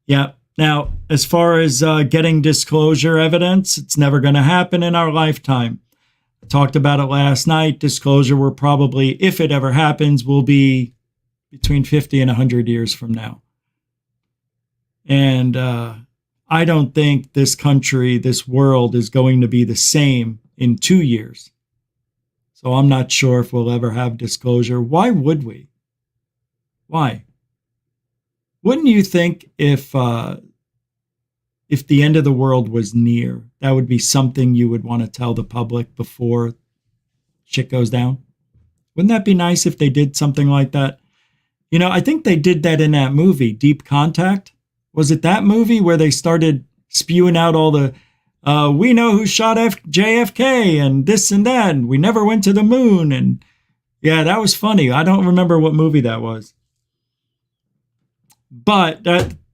Yeah. Now, as far as getting disclosure evidence, it's never going to happen in our lifetime. I talked about it last night. Disclosure will probably, if it ever happens, will be between 50 and 100 years from now. And I don't think this country, this world is going to be the same in 2 years. So I'm not sure if we'll ever have disclosure. Why would we? Why? Wouldn't you think if the end of the world was near, that would be something you would want to tell the public before shit goes down? Wouldn't that be nice if they did something like that? I think they did that in that movie, Deep Contact. Was it that movie where they started spewing out all the, we know who shot JFK and this and that, and we never went to the moon. And yeah, that was funny. I don't remember what movie that was. But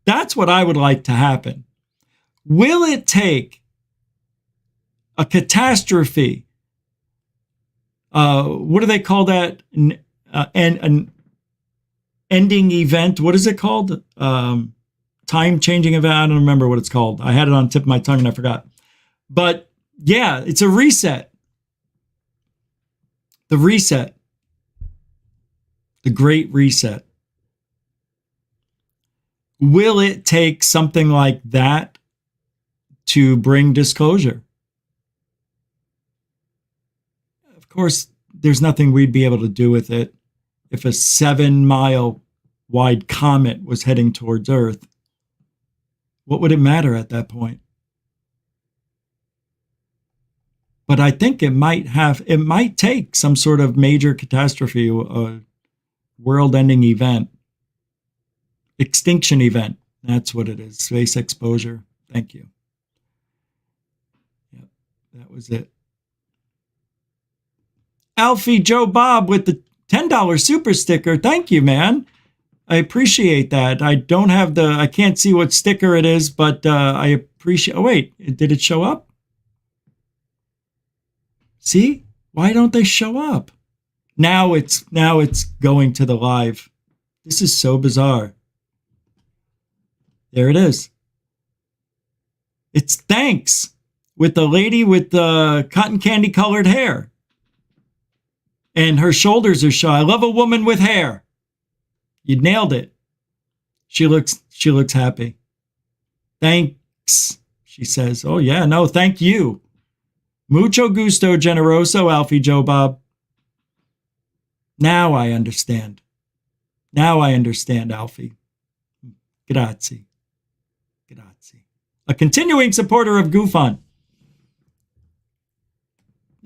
that's what I would like to happen. Will it take a catastrophe. What do they call that? An ending event. What is it called? Time-changing event. I don't remember what it's called. I had it on the tip of my tongue and I forgot. But yeah, it's a reset. The reset. The Great Reset. Will it take something like that to bring disclosure? Of course, there's nothing we'd be able to do with it if a 7-mile wide comet was heading towards Earth. What would it matter at that point? But I think it might take some sort of major catastrophe, a world-ending event, extinction event. That's what it is. Space exposure. Thank you. Yep, that was it. Alfie Joe Bob with the $10 super sticker. Thank you, man. I appreciate that. I can't see what sticker it is, but I appreciate. Oh, wait, did it show up? See? Why don't they show up? Now it's going to the live. This is so bizarre. There it is. It's thanks with the lady with the cotton candy colored hair. And her shoulders are showing. I love a woman with hair. You nailed it. She looks happy. Thanks, she says. Oh yeah, no, thank you. Mucho gusto, generoso, Alfie Joe Bob. Now I understand. Now I understand, Alfie. Grazie. Grazie. A continuing supporter of GoofOn.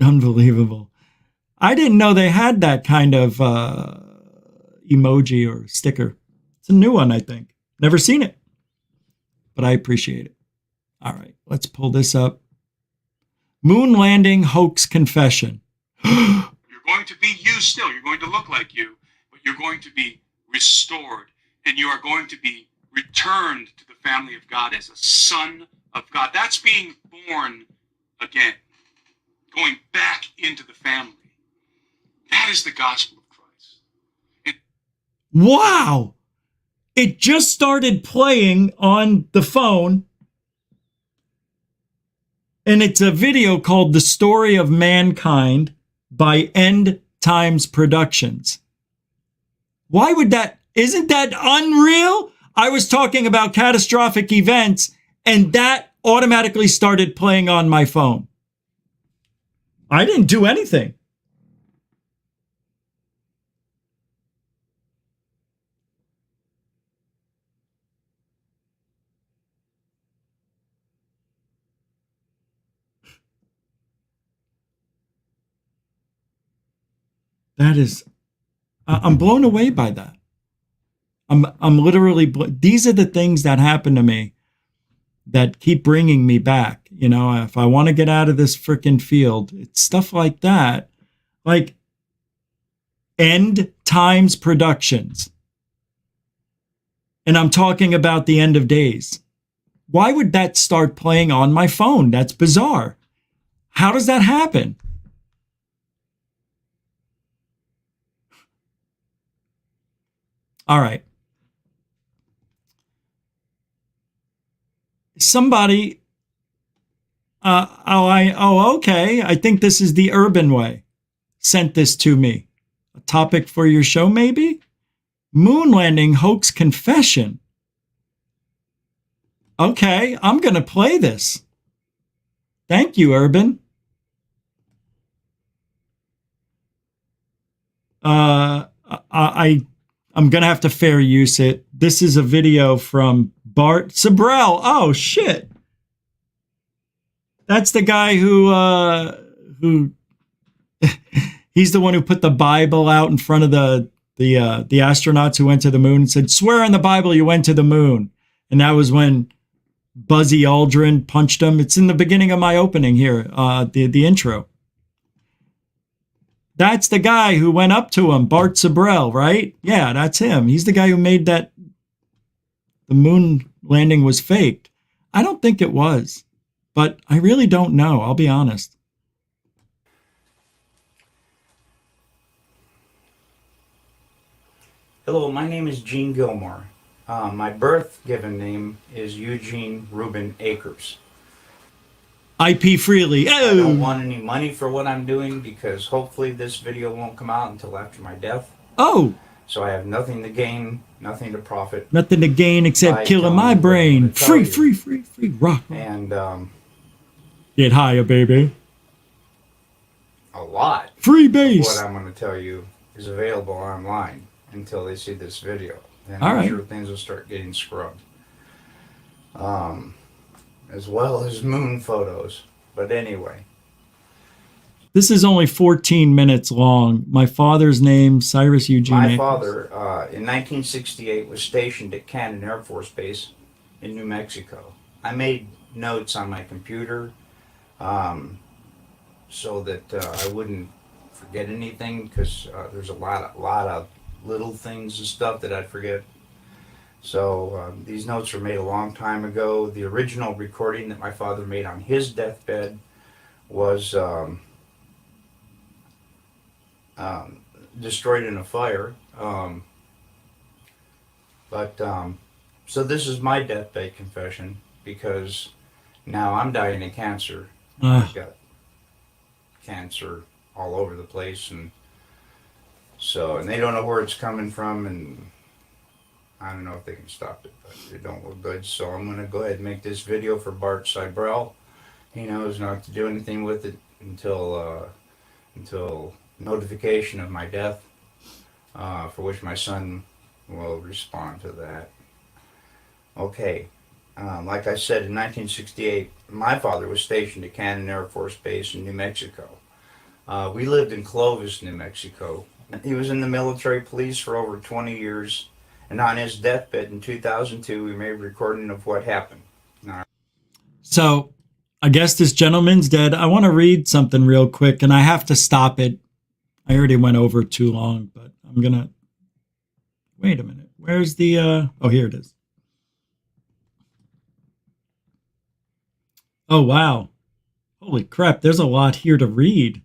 Unbelievable. I didn't know they had that kind of emoji or sticker. It's a new one, I think. Never seen it, but I appreciate it. All right, let's pull this up. Moon landing hoax confession. You're going to be you still. You're going to look like you, but you're going to be restored, and you are going to be returned to the family of God as a son of God. That's being born again, going back into the family. That is the gospel of Christ. Wow! It just started playing on the phone. And it's a video called The Story of Mankind by End Times Productions. Why would that? Isn't that unreal? I was talking about catastrophic events and that automatically started playing on my phone. I didn't do anything. That is, I'm blown away by that. I'm literally, these are the things that happen to me that keep bringing me back. You know, if I want to get out of this freaking field, it's stuff like that. Like End Times Productions. And I'm talking about the end of days. Why would that start playing on my phone? That's bizarre. How does that happen? All right. Somebody, okay. I think this is the Urban Way. Sent this to me. A topic for your show, maybe? Moon landing hoax confession. Okay, I'm going to play this. Thank you, Urban. I'm going to have to fair use it. This is a video from Bart Sabrell. Oh, shit. That's the guy who he's the one who put the Bible out in front of the astronauts who went to the moon and said, swear on the Bible you went to the moon. And that was when Buzzy Aldrin punched him. It's in the beginning of my opening here, the intro. That's the guy who went up to him, Bart Sabrell, right? Yeah, that's him. He's the guy who made that the moon landing was faked. I don't think it was. but I really don't know. I'll be honest. Hello, my name is Gene Gilmore. My birth given name is Eugene Reuben Akers. IP freely. I don't want any money for what I'm doing because hopefully this video won't come out until after my death. Oh. So I have nothing to gain, nothing to profit. Nothing to gain except killing my brain. Free. Rock. And get higher, baby. A lot. Free base. What I'm going to tell you is available online until they see this video. And All I'm right. sure things will start getting scrubbed. As well as moon photos. But anyway. This is only 14 minutes long. My father's name, Cyrus Eugene My Akers. father, in 1968, was stationed at Cannon Air Force Base in New Mexico. I made notes on my computer so that I wouldn't forget anything, because there's a lot of little things and stuff that I'd forget. So these notes were made a long time ago. The original recording that my father made on his deathbed was destroyed in a fire. So this is my deathbed confession, because now I'm dying of cancer. I've got cancer all over the place, and they don't know where it's coming from, and I don't know if they can stop it, but it don't look good. So I'm going to go ahead and make this video for Bart Seibel. He knows not to do anything with it until notification of my death, for which my son will respond to that. Okay, like I said, in 1968, my father was stationed at Cannon Air Force Base in New Mexico. We lived in Clovis, New Mexico. He was in the military police for over 20 years, and on his deathbed in 2002, we made a recording of what happened. So, I guess this gentleman's dead. I want to read something real quick, and I have to stop it. I already went over too long, but I'm going to... Wait a minute. Where's the... Oh, here it is. Oh, wow. Holy crap, there's a lot here to read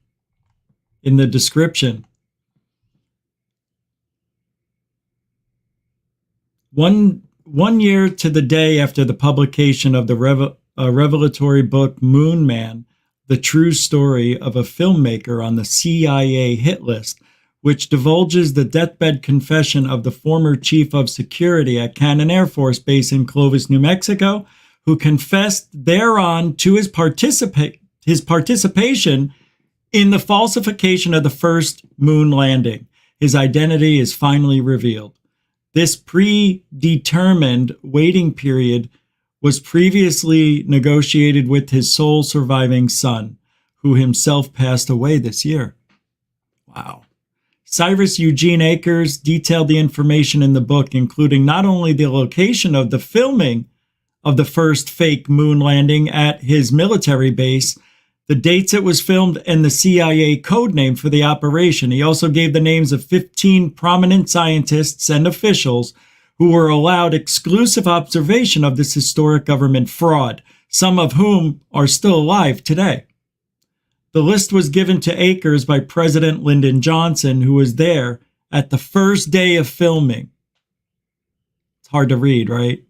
in the description. One year to the day after the publication of the revelatory book Moon Man, the true story of a filmmaker on the CIA hit list, which divulges the deathbed confession of the former chief of security at Cannon Air Force Base in Clovis, New Mexico, who confessed thereon to his participation in the falsification of the first moon landing. His identity is finally revealed. This predetermined waiting period was previously negotiated with his sole surviving son, who himself passed away this year. Wow. Cyrus Eugene Akers detailed the information in the book, including not only the location of the filming of the first fake moon landing at his military base, the dates it was filmed, and the CIA code name for the operation. He also gave the names of 15 prominent scientists and officials who were allowed exclusive observation of this historic government fraud, some of whom are still alive today. The list was given to Akers by President Lyndon Johnson, who was there at the first day of filming. It's hard to read, right?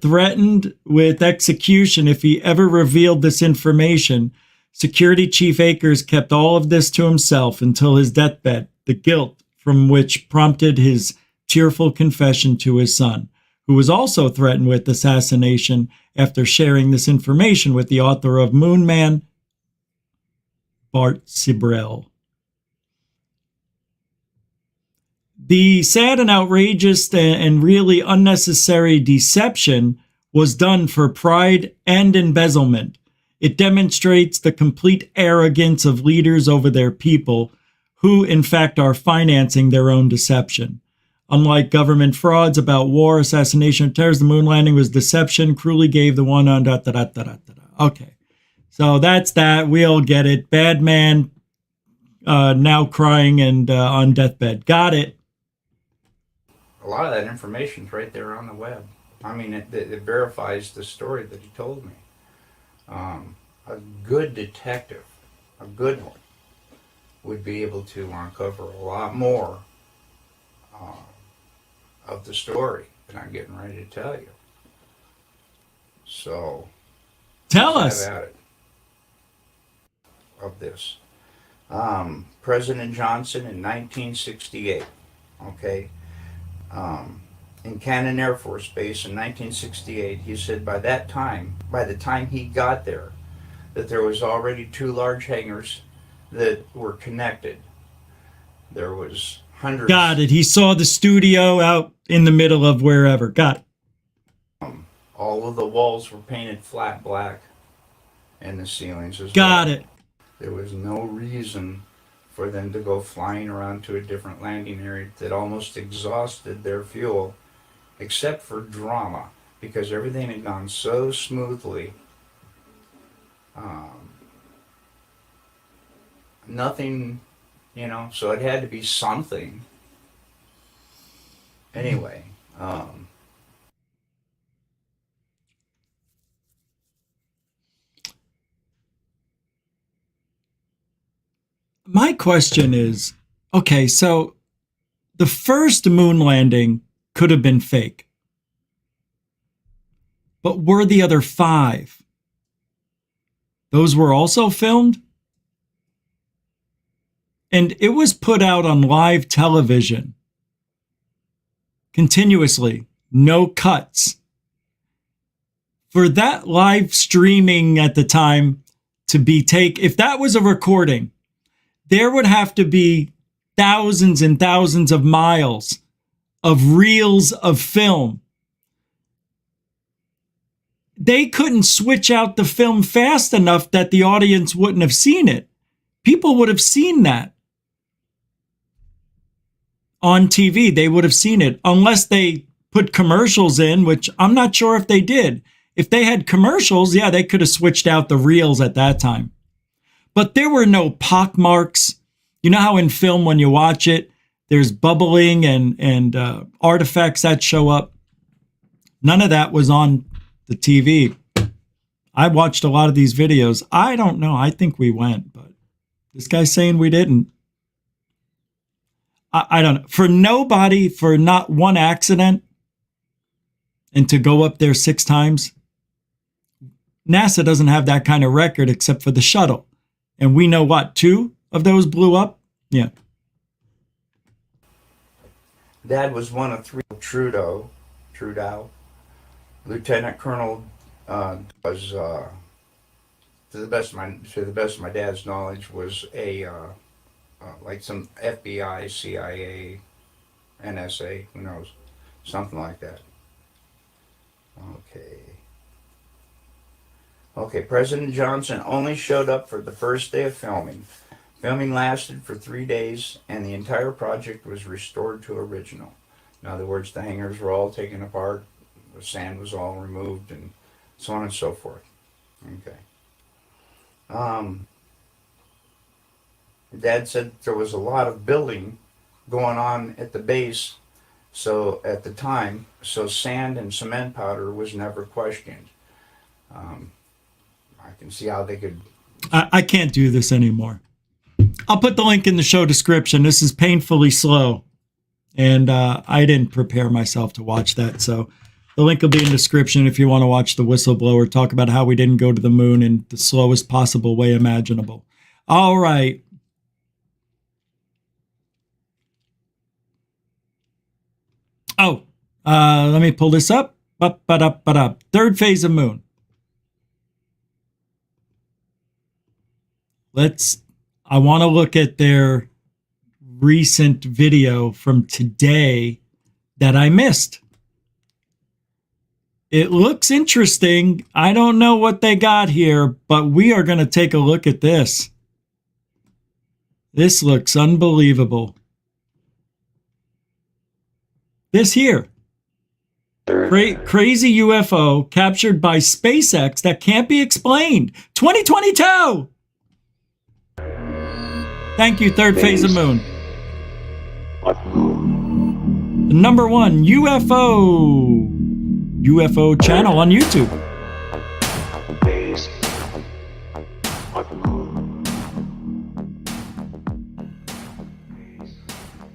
Threatened with execution if he ever revealed this information. Security Chief Akers kept all of this to himself until his deathbed, the guilt from which prompted his tearful confession to his son, who was also threatened with assassination after sharing this information with the author of Moon Man, Bart Seibel. The sad and outrageous and really unnecessary deception was done for pride and embezzlement. It demonstrates the complete arrogance of leaders over their people, who in fact are financing their own deception. Unlike government frauds about war, assassination, terrorism, the moon landing was deception, cruelly gave the one on Okay, so that's that. We all get it. Bad man now crying and on deathbed. Got it. A lot of that information's right there on the web. I mean, it verifies the story that he told me. A good detective, a good one, would be able to uncover a lot more of the story than I'm getting ready to tell you. So, tell us. have at it of this. President Johnson in 1968, okay, in Cannon Air Force Base in 1968, he said by the time he got there, that there was already 2 large hangars that were connected. There was hundreds. Got it. He saw the studio out in the middle of wherever. Got it. All of the walls were painted flat black, and the ceilings as well. Got it. There was no reason for them to go flying around to a different landing area that almost exhausted their fuel, except for drama, because everything had gone so smoothly. Nothing, you know, so it had to be something. Anyway, my question is, okay, so the first moon landing could have been fake. But were the other 5? Those were also filmed? And it was put out on live television continuously, no cuts. For that live streaming at the time to be if that was a recording, there would have to be thousands and thousands of miles of reels of film. They couldn't switch out the film fast enough that the audience wouldn't have seen it. People would have seen that on TV. They would have seen it unless they put commercials in, which I'm not sure if they did. If they had commercials, yeah, they could have switched out the reels at that time. But there were no pockmarks. You know how in film, when you watch it, there's bubbling and artifacts that show up. None of that was on the TV. I watched a lot of these videos. I don't know. I think we went, but this guy's saying we didn't. I don't know. For nobody, for not one accident, and to go up there 6 times, NASA doesn't have that kind of record except for the shuttle. And we know what, 2 of those blew up? Yeah. Dad was one of 3. Trudeau, Lieutenant Colonel was, to the best of my dad's knowledge, was a like some FBI, CIA, NSA, who knows, something like that. Okay, President Johnson only showed up for the first day of filming. Filming lasted for 3 days, and the entire project was restored to original. In other words, the hangars were all taken apart, the sand was all removed, and so on and so forth. Okay. Dad said there was a lot of building going on at the base, so at the time, so sand and cement powder was never questioned. I can see how they could... I can't do this anymore. I'll put the link in the show description. This is painfully slow, and I didn't prepare myself to watch that, so the link will be in the description if you want to watch the whistleblower talk about how we didn't go to the moon in the slowest possible way imaginable. All right. Oh, let me pull this up. Third phase of moon. I want to look at their recent video from today that I missed. It looks interesting. I don't know what they got here, but we are going to take a look at this. This looks unbelievable. This here. Crazy UFO captured by SpaceX that can't be explained. 2022! Thank you, Third Phase of Moon. The #1 UFO UFO channel on YouTube.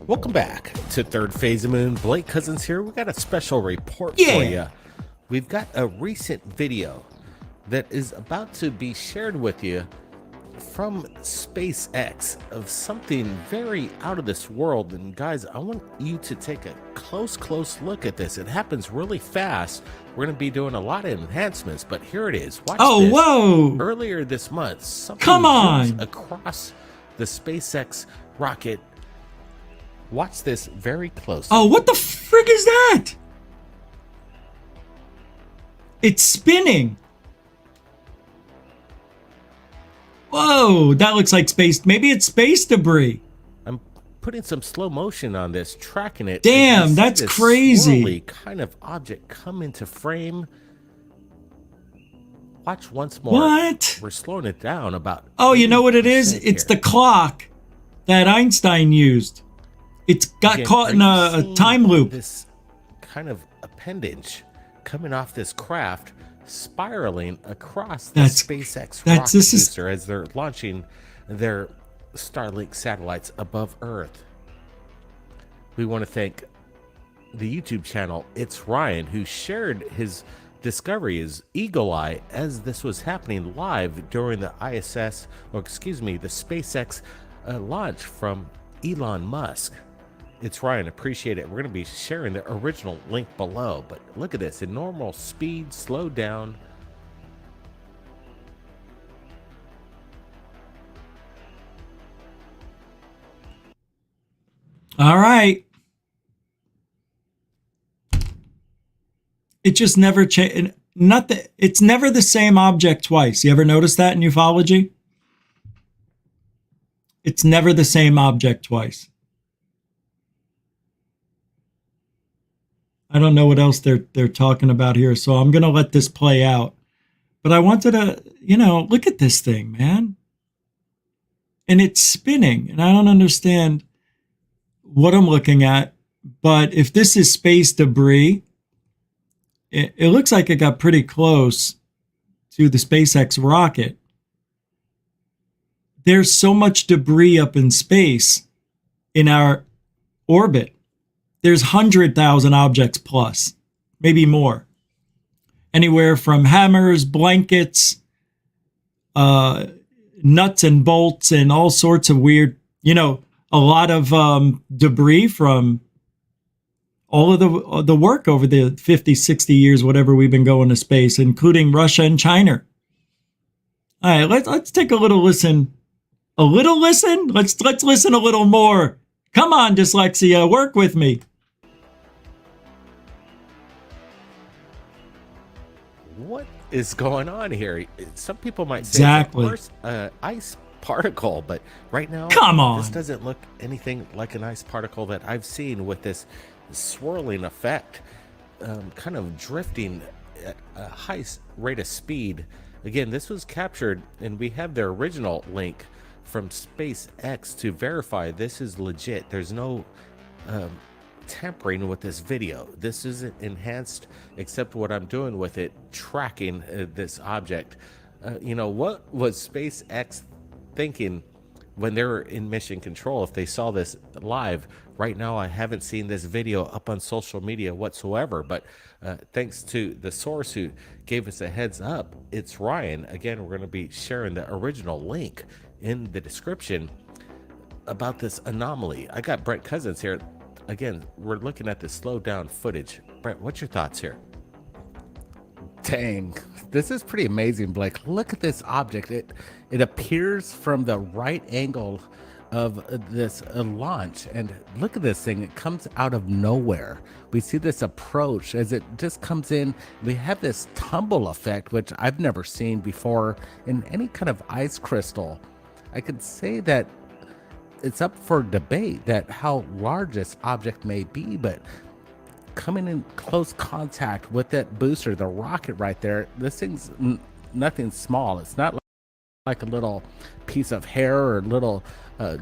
Welcome back to Third Phase of Moon. Blake Cousins here. We got a special report for you. We've got a recent video that is about to be shared with you from SpaceX of something very out of this world. And guys, I want you to take a close look at this. It happens really fast. We're going to be doing a lot of enhancements, but here it is. Watch this. Whoa! Earlier this month, something across the SpaceX rocket. Watch this very closely. Oh, what the frig is that? It's spinning. Whoa, that looks like space. Maybe it's space debris. I'm putting some slow motion on this, tracking it. Damn, that's crazy. Swirly kind of object come into frame. Watch once more. What? We're slowing it down about. Oh, you know what it is? It's the clock that Einstein used. It's got caught in a time loop. This kind of appendage coming off this craft, spiraling across the SpaceX rocket booster as they're launching their Starlink satellites above Earth. We want to thank the YouTube channel It's Ryan, who shared his discovery, his eagle eye, as this was happening live during the ISS, or excuse me, the SpaceX launch from Elon Musk. It's Ryan, appreciate it. We're going to be sharing the original link below, but look at this, in normal speed, slow down. All right. It just never changed. It's never the same object twice. You ever notice that in ufology? It's never the same object twice. I don't know what else they're talking about here, so I'm going to let this play out. But I wanted to, look at this thing, man. And it's spinning, and I don't understand what I'm looking at. But if this is space debris, it looks like it got pretty close to the SpaceX rocket. There's so much debris up in space in our orbit. There's 100,000 objects plus, maybe more. Anywhere from hammers, blankets, nuts and bolts, and all sorts of weird, a lot of debris from all of the work over the 50, 60 years, whatever we've been going to space, including Russia and China. All right, let's take a little listen. A little listen? Let's listen a little more. Come on, dyslexia, work with me. What is going on here? Some people might say it's ice particle, but right now, this doesn't look anything like an ice particle that I've seen with this swirling effect, kind of drifting at a high rate of speed. Again, this was captured, and we have their original link from SpaceX to verify this is legit. There's no tampering with this video. This isn't enhanced, except what I'm doing with it, tracking this object. What was SpaceX thinking when they were in mission control if they saw this live? Right now, I haven't seen this video up on social media whatsoever, but thanks to the source who gave us a heads up, It's Ryan. Again, we're going to be sharing the original link in the description about this anomaly. I got Brett Cousins here. Again, we're looking at the slowed down footage. Brett, what's your thoughts here? Dang, this is pretty amazing, Blake. Look at this object. It appears from the right angle of this launch, and look at this thing. It comes out of nowhere. We see this approach as it just comes in. We have this tumble effect, which I've never seen before in any kind of ice crystal. I could say that it's up for debate that how large this object may be, but coming in close contact with that booster, the rocket right there, this thing's nothing small. It's not like a little piece of hair or a little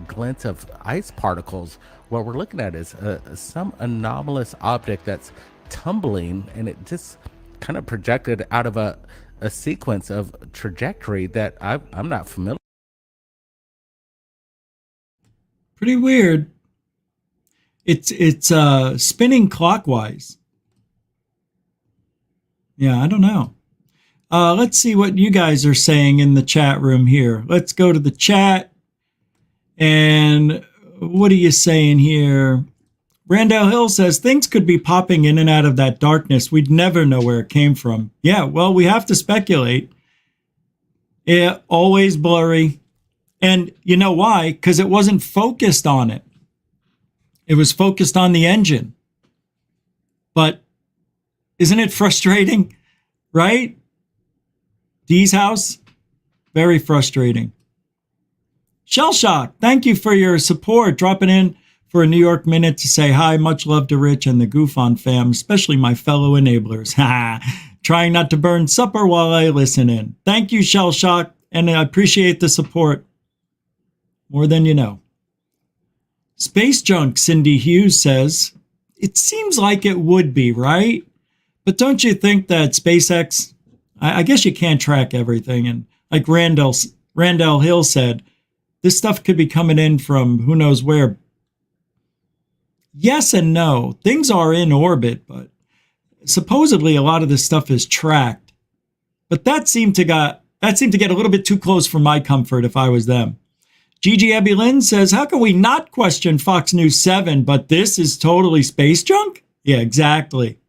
glint of ice particles. What we're looking at is some anomalous object that's tumbling, and it just kind of projected out of a sequence of trajectory that I'm not familiar. Pretty weird. It's spinning clockwise. Yeah, I don't know. Let's see what you guys are saying in the chat room here. Let's go to the chat. And what are you saying here? Randall Hill says, things could be popping in and out of that darkness. We'd never know where it came from. Yeah, well, we have to speculate. Yeah, always blurry. And you know why? Because it wasn't focused on it. It was focused on the engine. But isn't it frustrating? Right? Dee's house? Very frustrating. Shell Shock, thank you for your support. Dropping in for a New York minute to say hi. Much love to Rich and the Goofon fam, especially my fellow enablers. Trying not to burn supper while I listen in. Thank you, Shell Shock, and I appreciate the support. More than you know. Space Junk, Cindy Hughes says, it seems like it would be, right? But don't you think that SpaceX, I guess you can't track everything. And like Randall Hill said, this stuff could be coming in from who knows where. Yes and no. Things are in orbit, but supposedly a lot of this stuff is tracked. But that seemed to get a little bit too close for my comfort if I was them. Gigi Abby Lynn says, how can we not question Fox News 7, but this is totally space junk? Yeah, exactly.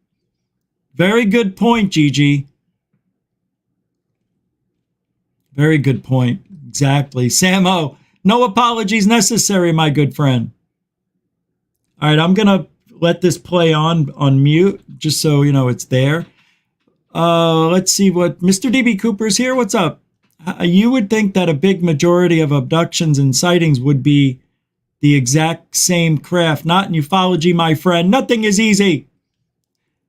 Very good point, Gigi. Very good point. Exactly. Samo, no apologies necessary, my good friend. All right, I'm going to let this play on mute, just so you know it's there. Let's see what Mr. DB Cooper's here. What's up? You would think that a big majority of abductions and sightings would be the exact same craft. Not in ufology, my friend. Nothing is easy.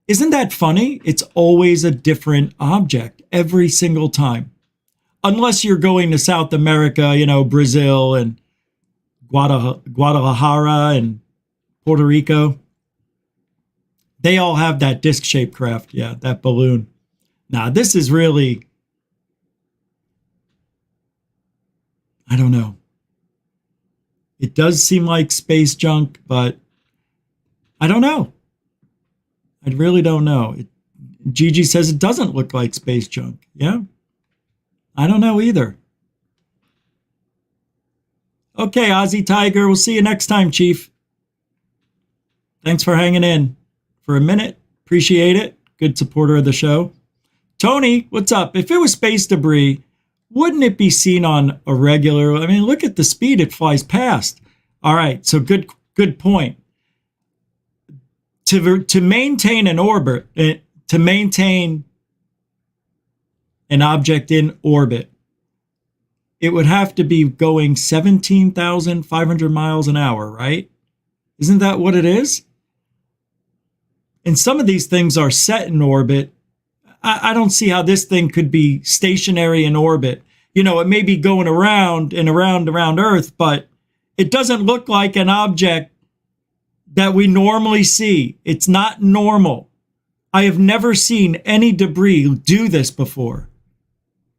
Isn't that funny? It's always a different object every single time. Unless you're going to South America, Brazil and Guadalajara and Puerto Rico. They all have that disc-shaped craft. Yeah, that balloon. Now, this is really, I don't know. It does seem like space junk, but I don't know. I really don't know. Gigi says it doesn't look like space junk. Yeah? I don't know either. Okay, Ozzy Tiger. We'll see you next time, Chief. Thanks for hanging in for a minute. Appreciate it. Good supporter of the show. Tony, what's up? If it was space debris, wouldn't it be seen on a regular? I mean, look at the speed it flies past. All right, so good point. To maintain an orbit, to maintain an object in orbit, it would have to be going 17,500 miles an hour, right? Isn't that what it is? And some of these things are set in orbit. I don't see how this thing could be stationary in orbit. It may be going around and around Earth, but it doesn't look like an object that we normally see. It's not normal. I have never seen any debris do this before.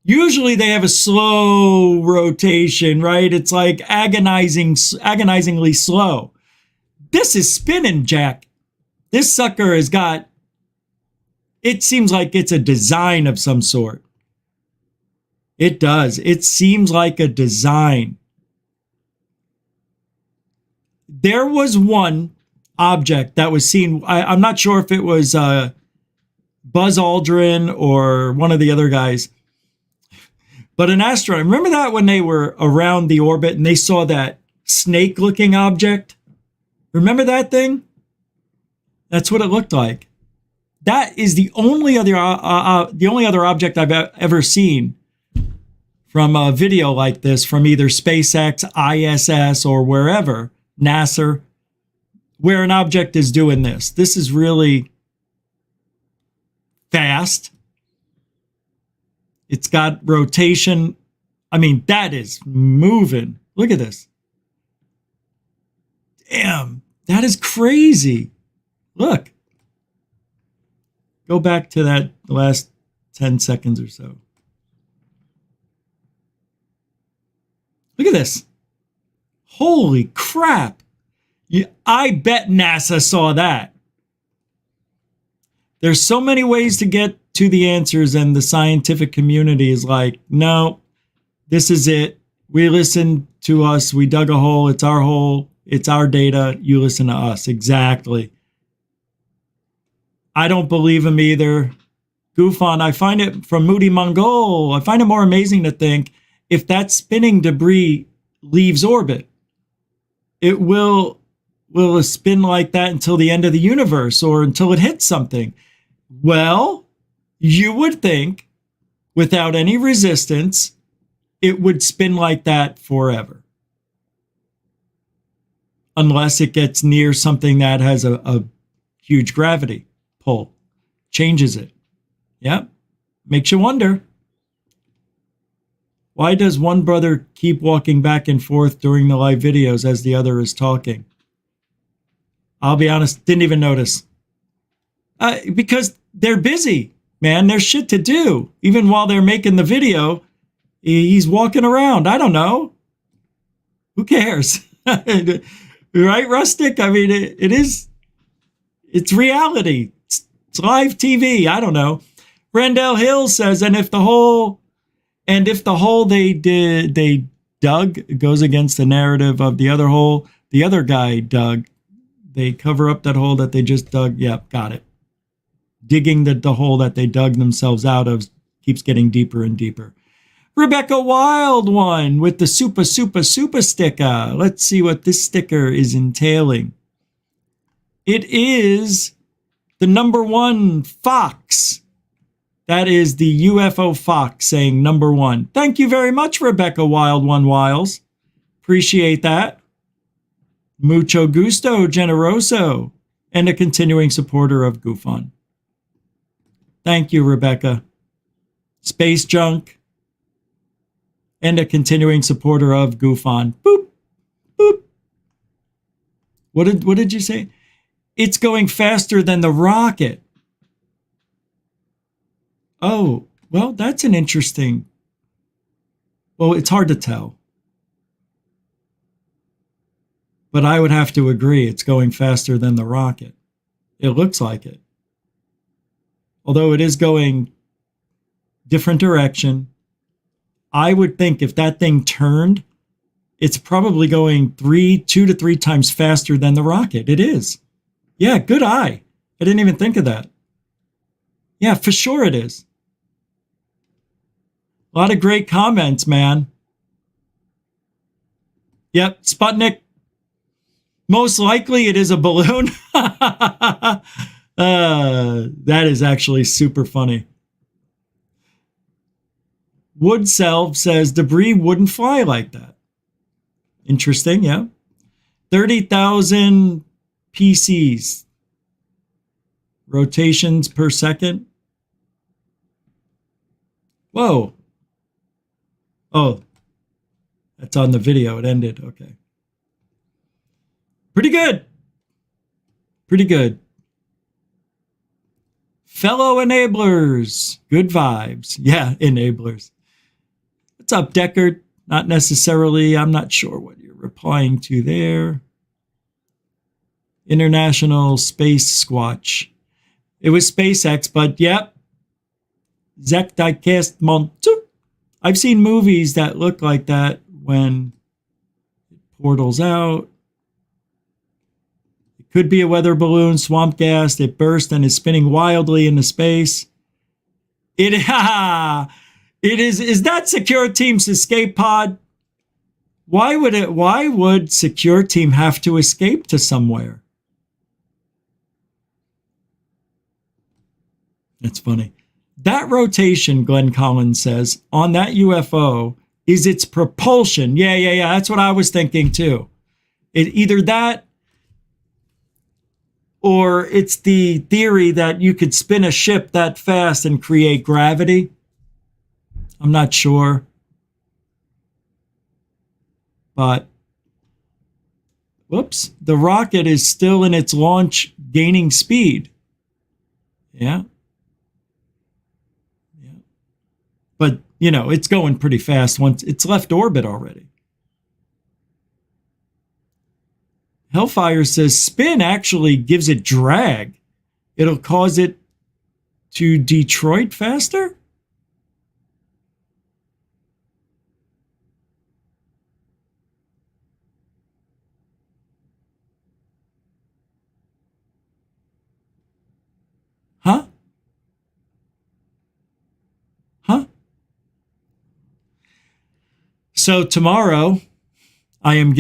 Usually they have a slow rotation, right? It's like agonizingly slow. This is spinning, Jack. This sucker has got, it seems like it's a design of some sort. It does. It seems like a design. There was one object that was seen. I'm not sure if it was Buzz Aldrin or one of the other guys, but an astronaut. Remember that when they were around the orbit and they saw that snake-looking object? Remember that thing? That's what it looked like. That is the only other object I've ever seen from a video like this from either SpaceX, ISS, or wherever, NASA, where an object is doing this. This is really fast. It's got rotation. I mean, that is moving. Look at this. Damn, that is crazy. Look. Go back to that last 10 seconds or so. Look at this. Holy crap. I bet NASA saw that. There's so many ways to get to the answers, and the scientific community is like, no, this is it. We listened to us. We dug a hole. It's our hole. It's our data. You listen to us. Exactly. I don't believe him either. Goofon, I find it from Moody Mongol. I find it more amazing to think if that spinning debris leaves orbit, it will spin like that until the end of the universe or until it hits something. Well, you would think without any resistance, it would spin like that forever. Unless it gets near something that has a huge gravity pull, changes it. Yep, makes you wonder. Why does one brother keep walking back and forth during the live videos as the other is talking? I'll be honest, didn't even notice. Because they're busy, man. There's shit to do. Even while they're making the video, he's walking around. I don't know. Who cares? Right, Rustic? I mean, it's reality. It's live TV. I don't know. Randall Hill says, and if the hole they dug goes against the narrative of the other hole the other guy dug, they cover up that hole that they just dug. Yep, got it. Digging the hole that they dug themselves out of keeps getting deeper and deeper. Rebecca Wild one with the super sticker. Let's see what this sticker is entailing. It is the number one fox. That is the UFO fox saying number one. Thank you very much, Rebecca Wild One Wiles. Appreciate that. Mucho gusto, generoso. And a continuing supporter of Goofon. Thank you, Rebecca. Space Junk. And a continuing supporter of Goofon. Boop, boop. What did you say? It's going faster than the rocket. Oh, well, that's an interesting... Well, it's hard to tell. But I would have to agree it's going faster than the rocket. It looks like it. Although it is going different direction. I would think if that thing turned, it's probably going 2 to 3 times faster than the rocket. It is. Yeah, good eye. I didn't even think of that. Yeah, for sure it is. A lot of great comments, man. Yep, Sputnik. Most likely it is a balloon. That is actually super funny. Woodself says debris wouldn't fly like that. Interesting, yeah. 30,000 PCs. Rotations per second. Whoa. Oh, that's on the video. It ended. Okay. Pretty good. Pretty good. Fellow enablers. Good vibes. Yeah, enablers. What's up, Deckard? Not necessarily. I'm not sure what you're replying to there. International Space Squatch. It was SpaceX, but yep. Zek Diecast Montu. I've seen movies that look like that when it portals out. It could be a weather balloon, swamp gas. It burst and is spinning wildly into space. It is. Is that Secure Team's escape pod? Why would Secure Team have to escape to somewhere? That's funny. That rotation, Glenn Collins says, on that UFO is its propulsion. Yeah. That's what I was thinking too. Either that or it's the theory that you could spin a ship that fast and create gravity. I'm not sure. But, whoops, the rocket is still in its launch gaining speed. Yeah. But, you know, it's going pretty fast once it's left orbit already. Hellfire says spin actually gives it drag. It'll cause it to Detroit faster? Huh? Huh? So tomorrow I am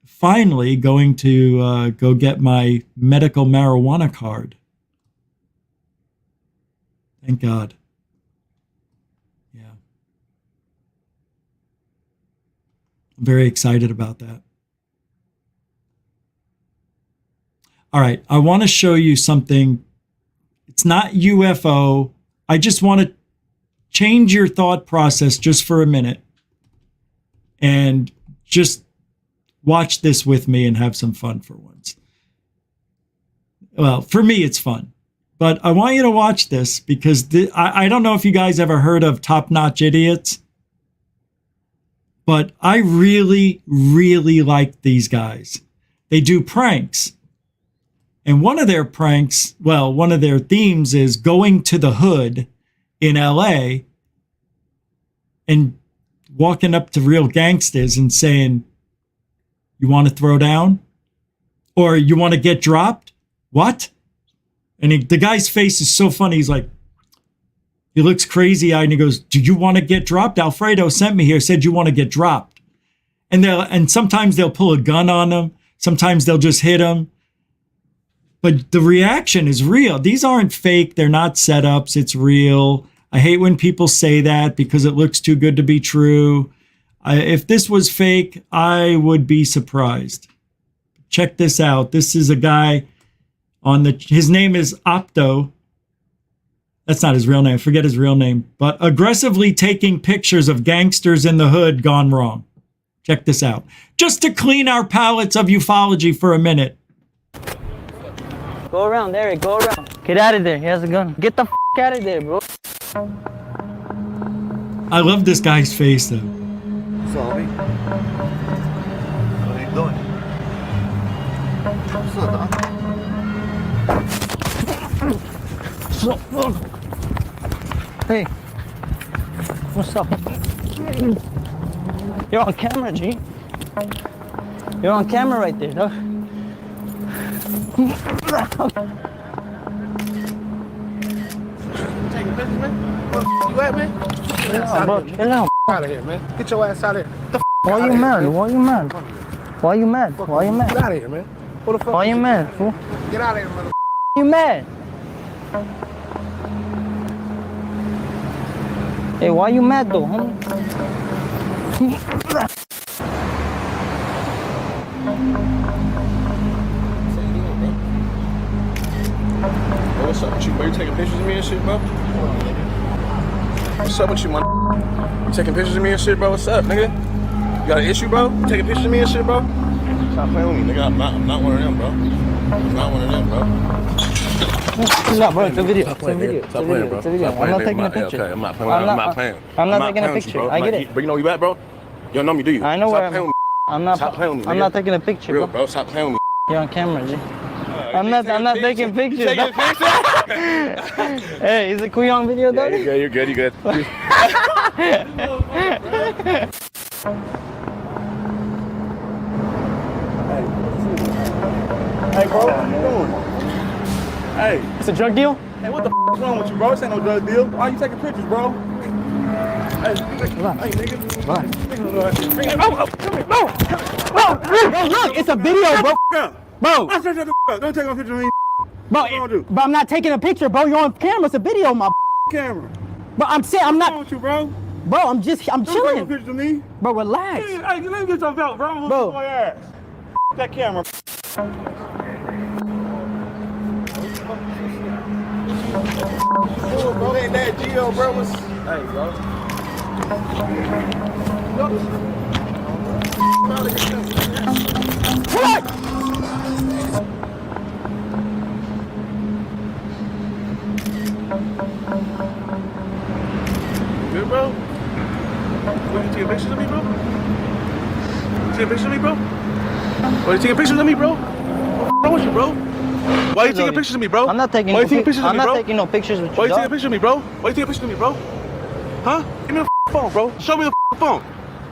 finally going to go get my medical marijuana card. Thank God. Yeah. I'm very excited about that. All right. I want to show you something. It's not UFO. I just want to change your thought process just for a minute and just watch this with me and have some fun for once. Well, for me, it's fun. But I want you to watch this because I don't know if you guys ever heard of Top Notch Idiots, but I really, really like these guys. They do pranks. And one of their pranks, well, one of their themes is going to the hood in LA and walking up to real gangsters and saying, you want to throw down? Or you want to get dropped? What? And the guy's face is so funny. He's like, he looks crazy-eyed and he goes, do you want to get dropped? Alfredo sent me here, said you want to get dropped. And sometimes they'll pull a gun on them. Sometimes they'll just hit them. But the reaction is real. These aren't fake. They're not setups. It's real. I hate when people say that because it looks too good to be true. If this was fake, I would be surprised. Check this out. This is a guy his name is Opto. That's not his real name. Forget his real name. But aggressively taking pictures of gangsters in the hood gone wrong. Check this out. Just to clean our palates of ufology for a minute. Go around, Eric, go around. Get out of there, he has a gun. Get the f out of there, bro. I love this guy's face, though. Sorry. What are you doing? What's up, dog? Hey. What's up? You're on camera, G. You're on camera right there, dog. Taking pictures, man? Where you at, man? Chill out. Out of here, man. Get your ass out of here. Why you mad? Why you mad? Why you mad? Why you mad? Get out of here, man. What the fuck? Why you mad, fool? Get out of here, mother. You mad? Hey, why you mad though, homie? Hey, what's up with you, bro? You taking pictures of me and shit, bro? What's up with you, man? You taking pictures of me and shit, bro? What's up, nigga? You got an issue, bro? You taking pictures of me and shit, bro? Stop playing with me, nigga. I'm not one of them, bro. I'm not one of them, bro. No, bro, it's a video. It's a video. Stop playing, bro. It's a video. I'm not taking a picture. Okay, I'm not playing. I'm not playing. I'm not taking a picture. I get it. But you know where you at, bro? You don't know me, do you? I know where I'm at. I'm not. Stop playing with me, I'm not taking a picture, real, bro. Stop playing with me. You're on camera, G. I'm not taking pictures. Taking pictures? Hey, is it cool on video, though? Yeah, you're good. You're good. Hey, bro, what you doing? Hey. It's a drug deal? Hey, what the f is wrong with you, bro? This ain't no drug deal. Why you taking pictures, bro? Hey, nigga. Bye. Bro, look, it's a video, bro. Bro. Don't take a picture of me. Bro, but I'm not taking a picture, bro. You're on camera. It's a video, my camera. But I'm saying I'm not. What's wrong with you, bro? Bro, I'm chilling. Don't take a picture of me. Bro, relax. Hey, let me get your belt, bro. Bro. My ass. That camera. Oh, bro, ain't that Gio, bro? Hey, bro. What? bro? What, you taking pictures of me, bro? You taking pictures of me, bro? What, you taking pictures of me, bro? What's wrong with you, bro? Why are you taking pictures of me, bro? I'm not taking. Why are you taking pictures of me, bro? I'm not taking no pictures with you. Why are you taking pictures of me, bro? Why are you taking pictures of me, bro? Huh? Give me the phone, bro. Show me the phone.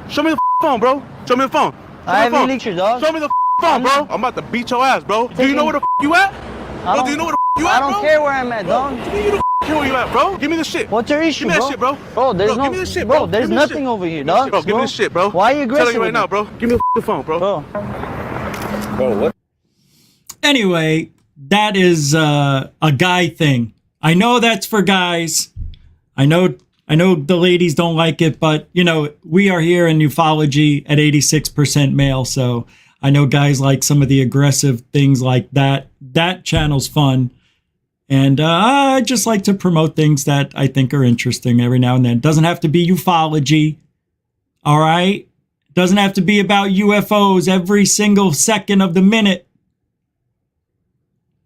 Show me the phone, bro. Show me the phone. I have any pictures, dog. Show me the phone, bro. I'm about to beat your ass, bro. Do you know where the you at? Bro, do you know where the you at, bro? I don't care where I'm at, dog. You don't care where you at, bro. Give me the shit. What's your issue, bro? Give me that shit, bro. Bro, there's no. Give me the shit, bro. There's nothing over here, dog. Bro, give me the shit, bro. Why are you aggressive? I'm telling you right now, bro. Give me the phone, bro. Bro, what? Anyway, that is a guy thing. I know that's for guys. I know the ladies don't like it, but you know, we are here in ufology at 86% male, so I know guys like some of the aggressive things like that. That channel's fun. And I just like to promote things that I think are interesting every now and then. It doesn't have to be ufology. All right? It doesn't have to be about UFOs every single second of the minute.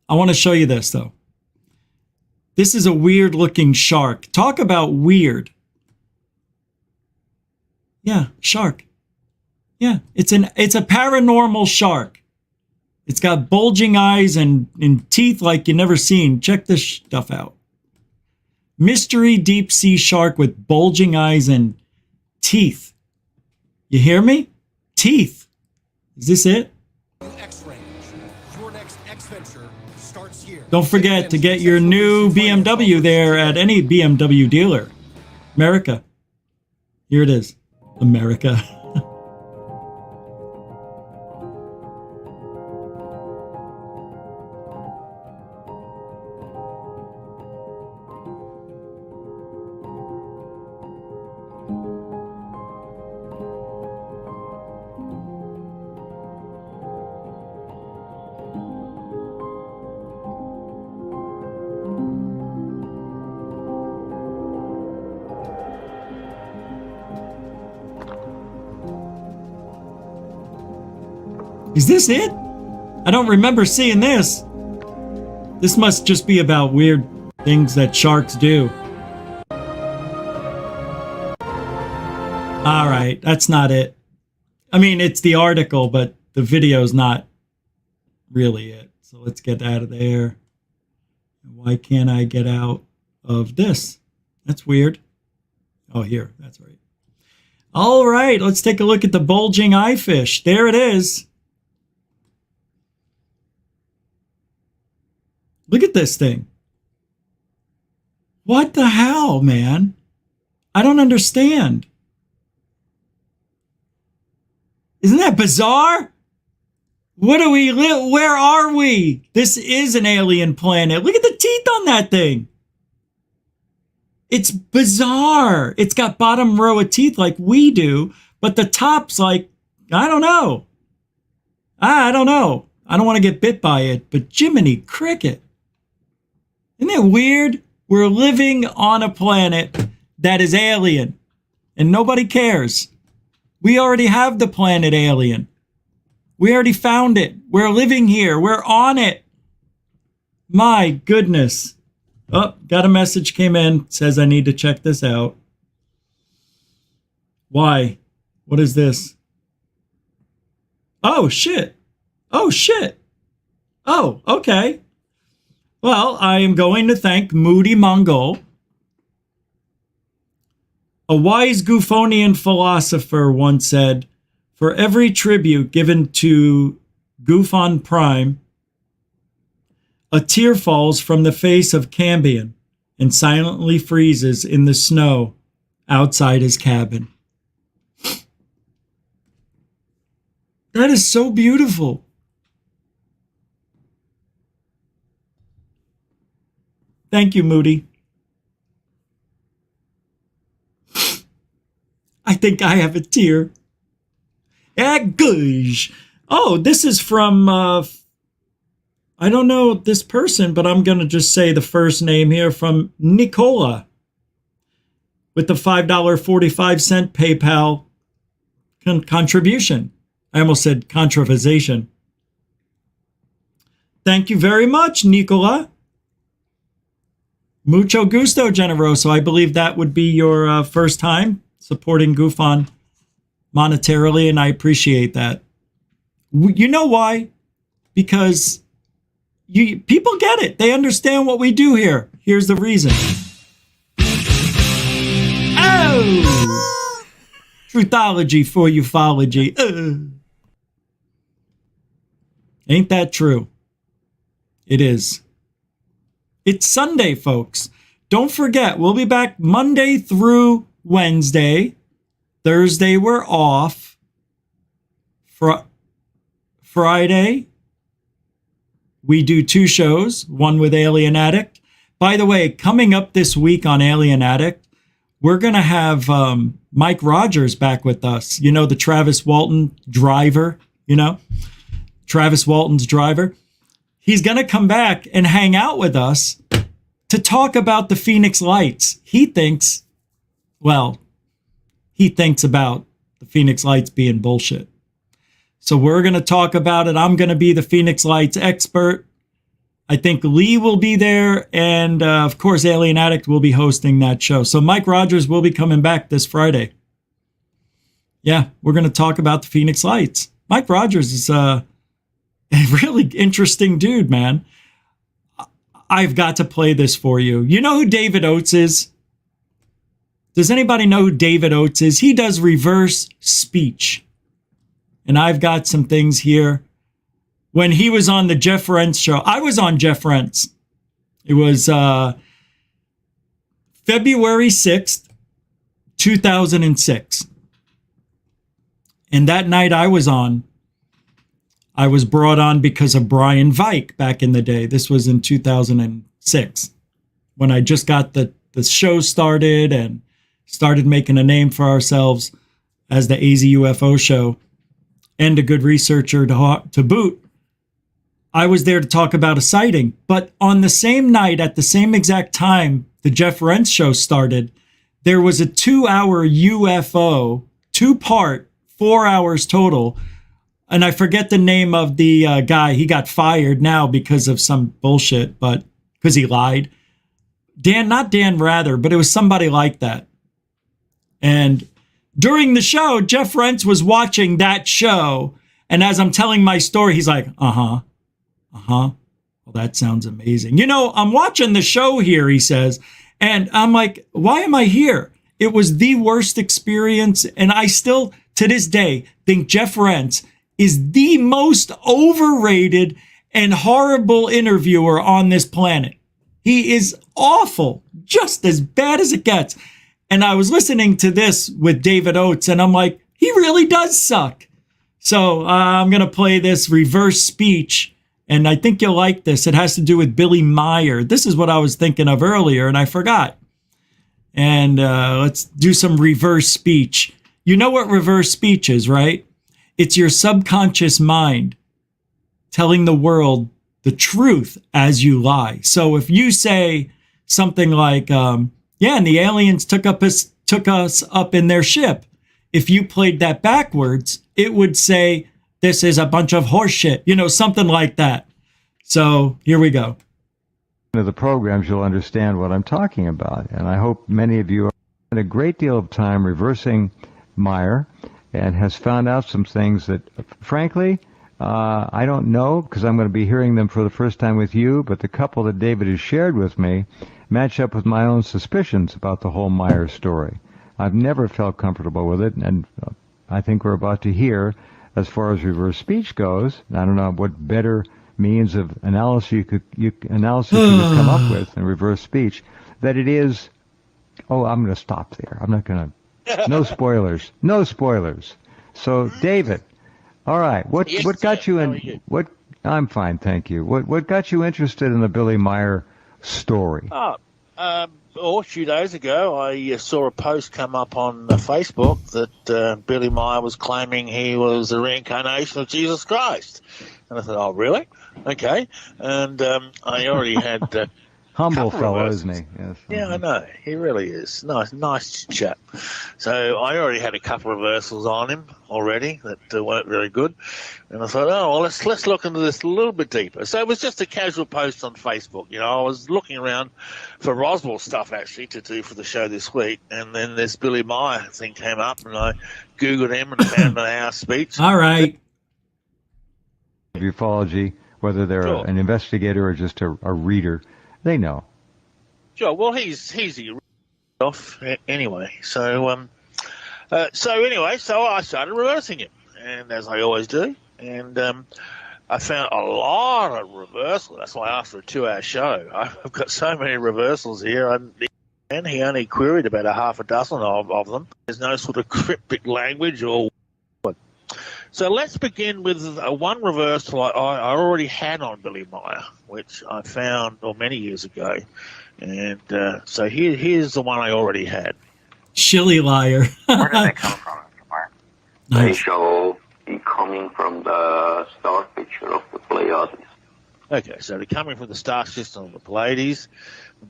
I want to show you this, though. This is a weird looking shark. Talk about weird. Yeah, shark. Yeah, it's a paranormal shark. It's got bulging eyes and teeth like you never seen. Check this stuff out. Mystery deep sea shark with bulging eyes and teeth. You hear me? Teeth. Is this it? Don't forget to get your new BMW there at any BMW dealer. America. Here it is. America. Is this it? I don't remember seeing this. This must just be about weird things that sharks do. All right, that's not it. I mean, it's the article, but the video's not really it. So let's get out of there. Why can't I get out of this? That's weird. Oh, here, that's right. All right, let's take a look at the bulging eye fish. There it is. Look at this thing. What the hell, man? I don't understand. Isn't that bizarre? What are we? Where are we? This is an alien planet. Look at the teeth on that thing. It's bizarre. It's got bottom row of teeth like we do, but the top's like, I don't know. I don't know. I don't want to get bit by it, but Jiminy Cricket. Isn't it weird? We're living on a planet that is alien and nobody cares. We already have the planet alien. We already found it. We're living here. We're on it. My goodness. Oh, got a message came in. Says I need to check this out. Why? What is this? Oh, shit. Oh, shit. Oh, okay. Well, I am going to thank Moody Mongol. A wise Goofonian philosopher once said, for every tribute given to Goofon Prime, a tear falls from the face of Cambion and silently freezes in the snow outside his cabin. That is so beautiful. Thank you, Moody. I think I have a tear. Gosh. Oh, this is from, I don't know this person, but I'm going to just say the first name here from Nicola with the $5.45 PayPal contribution. I almost said controversation. Thank you very much, Nicola. Mucho gusto, Generoso. I believe that would be your first time supporting GoofOn monetarily, and I appreciate that. You know why? Because people get it. They understand what we do here. Here's the reason. Oh! Truthology for ufology. Ain't that true? It is. It's Sunday, folks. Don't forget, we'll be back Monday through Wednesday. Thursday, we're off. Friday, we do 2 shows, one with Alien Addict. By the way, coming up this week on Alien Addict, we're going to have Mike Rogers back with us. You know, the Travis Walton driver, Travis Walton's driver. He's going to come back and hang out with us to talk about the Phoenix Lights. He thinks about the Phoenix Lights being bullshit. So we're going to talk about it. I'm going to be the Phoenix Lights expert. I think Lee will be there. And of course, Alien Addict will be hosting that show. So Mike Rogers will be coming back this Friday. Yeah, we're going to talk about the Phoenix Lights. Mike Rogers is a really interesting dude, man. I've got to play this for you. You know who David Oates is? Does anybody know who David Oates is? He does reverse speech. And I've got some things here. When he was on the Jeff Rentz show, I was on Jeff Rentz. It was February 6th, 2006. And that night I was brought on because of Brian Vike back in the day. This was in 2006 when I just got the show started and started making a name for ourselves as the AZ UFO show and a good researcher to boot. I was there to talk about a sighting. But on the same night, at the same exact time the Jeff Rentz show started, there was a 2-hour UFO, 2-part, 4 hours total. And I forget the name of the guy. He got fired now because of some bullshit, but because he lied. Not Dan Rather, but it was somebody like that. And during the show, Jeff Rentz was watching that show. And as I'm telling my story, he's like, well, that sounds amazing. I'm watching the show here, he says. And I'm like, why am I here? It was the worst experience. And I still, to this day, think Jeff Rentz is the most overrated and horrible interviewer on this planet. He is awful, just as bad as it gets. And I was listening to this with David Oates, and I'm like, he really does suck. So I'm going to play this reverse speech, and I think you'll like this. It has to do with Billy Meier. This is what I was thinking of earlier, and I forgot. And let's do some reverse speech. You know what reverse speech is, right? It's your subconscious mind telling the world the truth as you lie. So if you say something like, and the aliens took us up in their ship. If you played that backwards, it would say, this is a bunch of horse shit, something like that. So here we go. Of the programs, you'll understand what I'm talking about. And I hope many of you spent a great deal of time reversing Meier and has found out some things that, frankly, I don't know, because I'm going to be hearing them for the first time with you, but the couple that David has shared with me match up with my own suspicions about the whole Meier story. I've never felt comfortable with it, and I think we're about to hear, as far as reverse speech goes, I don't know what better means of analysis you could come up with in reverse speech, that it is, I'm going to stop there. I'm not going to, no spoilers. So, David, all right, what got you in, I'm fine, thank you. What got you interested in the Billy Meier story? A few days ago, I saw a post come up on Facebook that Billy Meier was claiming he was the reincarnation of Jesus Christ. And I thought, oh, really? Okay. And I already had Humble couple fellow, reversals. isn't he? Yes. Yeah, I know. He really is. Nice chap. So I already had a couple of reversals on him already that weren't very good. And I thought, oh, well, let's look into this a little bit deeper. So it was just a casual post on Facebook. You know, I was looking around for Roswell stuff, actually, to do for the show this week. And then this Billy Meier thing came up, and I Googled him and found an hour speech. All right. Ufology, whether they're Sure. an investigator or just a reader, they know. Sure. Well, he's easy off anyway. So anyway, I started reversing him, and as I always do, and I found a lot of reversals. That's why I asked for a 2-hour show. I've got so many reversals here, and he only queried about a half a dozen of them. There's no sort of cryptic language or. So let's begin with one reversal I already had on Billy Meier, which I found many years ago. And so here's the one I already had. Shilly liar. Where did they come from, Mr. Meier? They shall be coming from the star picture of the Pleiades. Okay, so they're coming from the star system of the Pleiades.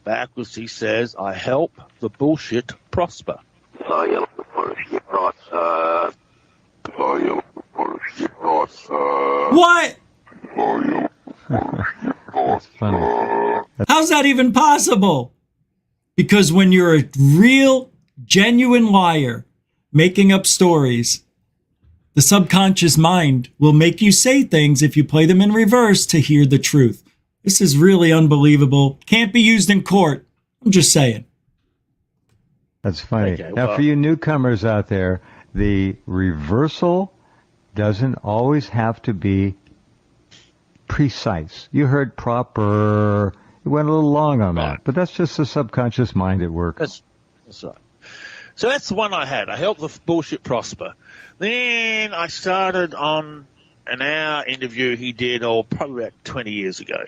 Backwards, he says, I help the bullshit prosper. What? That's funny. How's that even possible? Because when you're a real, genuine liar making up stories, the subconscious mind will make you say things if you play them in reverse to hear the truth. This is really unbelievable. Can't be used in court. I'm just saying. That's funny. Okay, Now, well- for you newcomers out there, the reversal doesn't always have to be precise. You heard proper. It went a little long on that, but that's just the subconscious mind at work. That's right. So that's the one I had. I helped the bullshit prosper. Then I started on an hour interview he did, probably about 20 years ago.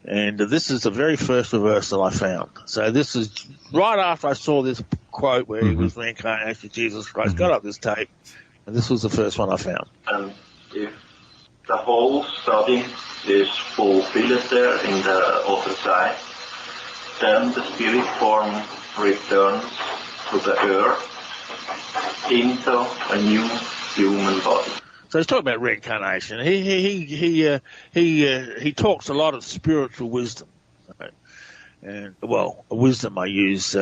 And this is the very first reversal I found. So this is right after I saw this quote where he was reincarnated as Jesus Christ. Got up this tape, and this was the first one I found. And if the whole study is fulfilled there in the other side, then the spirit form returns to the earth into a new human body. So he's talking about reincarnation. He talks a lot of spiritual wisdom, and wisdom I use,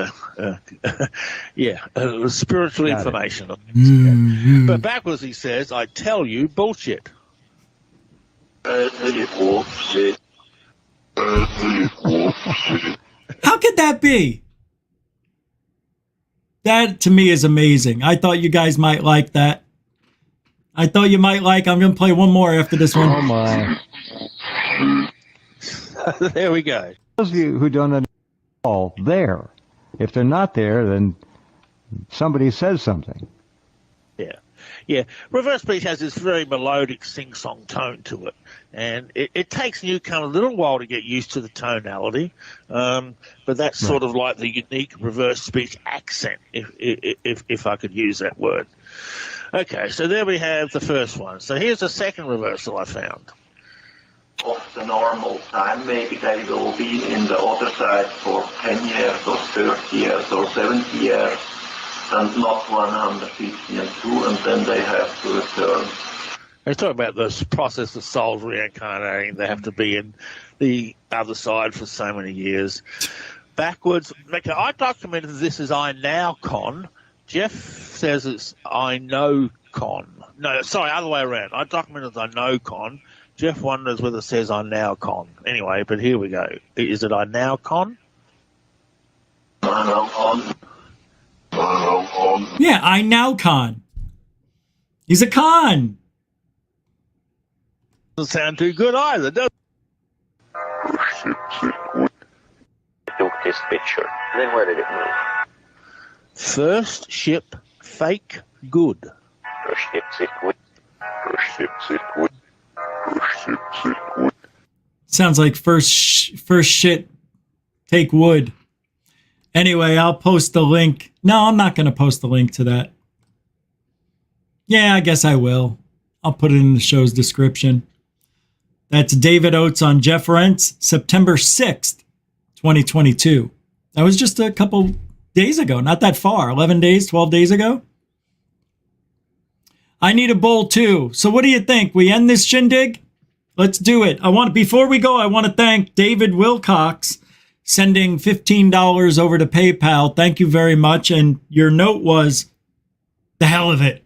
spiritual information. But backwards he says, "I tell you bullshit." How could that be? That to me is amazing. I thought you guys might like that. I thought you might like. I'm going to play one more after this one. Oh my! There we go. Those of you who don't understand, all there. If they're not there, then somebody says something. Yeah. Reverse speech has this very melodic sing-song tone to it, and it takes newcomers a little while to get used to the tonality, but that's sort of like the unique reverse speech accent, if I could use that word. Okay, so there we have the first one. So here's the second reversal I found. Of the normal time, maybe they will be in the other side for 10 years or 30 years or 70 years, and not 150 and 2, and then they have to return. They talk about this process of souls reincarnating. They have to be in the other side for so many years. Backwards, okay, I documented this as I now con. Jeff says it's I know con. No, sorry, other way around. I documented as I know con. Jeff wonders whether it says I now con. Anyway, but here we go. Is it I now con? Yeah, I now con. He's a con. Doesn't sound too good either, does I took this picture. Then where did it move? First ship fake good. First ship sit good. First ship sit good. First ship sit good. Sounds like first shit take wood. Anyway, I'll post the link. No, I'm not going to post the link to that. Yeah, I guess I will. I'll put it in the show's description. That's David Oates on Jeff Rentz, September 6th, 2022. That was just a couple days ago, not that far, 11 days, 12 days ago. I need a bowl too. So what do you think? We end this shindig? Let's do it. Before we go, I want to thank David Wilcox sending $15 over to PayPal. Thank you very much. And your note was, the hell of it.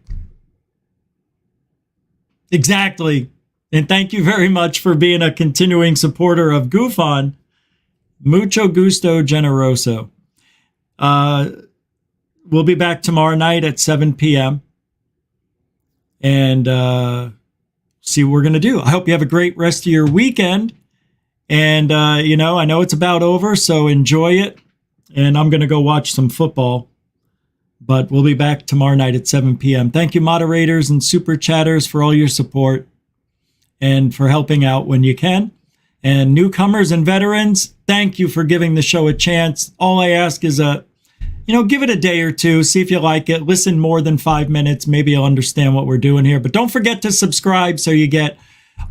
Exactly. And thank you very much for being a continuing supporter of GoofOn. Mucho gusto generoso. We'll be back tomorrow night at 7 p.m. and see what we're going to do. I hope you have a great rest of your weekend. And, I know it's about over, so enjoy it. And I'm going to go watch some football. But we'll be back tomorrow night at 7 p.m. Thank you, moderators and super chatters, for all your support and for helping out when you can. And newcomers and veterans, thank you for giving the show a chance. All I ask is give it a day or two, see if you like it. Listen more than 5 minutes. Maybe you'll understand what we're doing here. But don't forget to subscribe so you get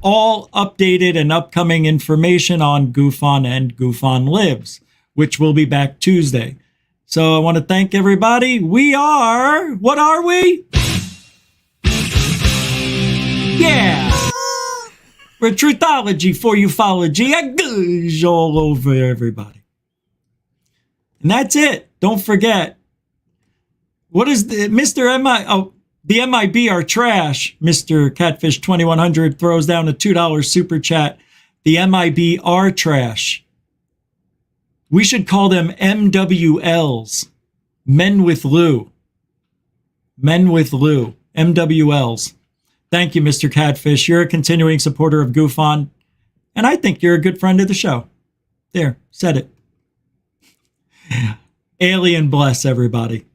all updated and upcoming information on GoofOn and GoofOn Lives, which will be back Tuesday. So I want to thank everybody. What are we? Yeah. We're Truthology for Ufology. I goes all over everybody. And that's it. Don't forget. What is the the MIB are trash. Mr. Catfish 2100 throws down a $2 super chat. The MIB are trash. We should call them MWLs. Men with Lou. Men with Lou. MWLs. Thank you, Mr. Catfish. You're a continuing supporter of GoofOn. And I think you're a good friend of the show. There, said it. Alien bless, everybody.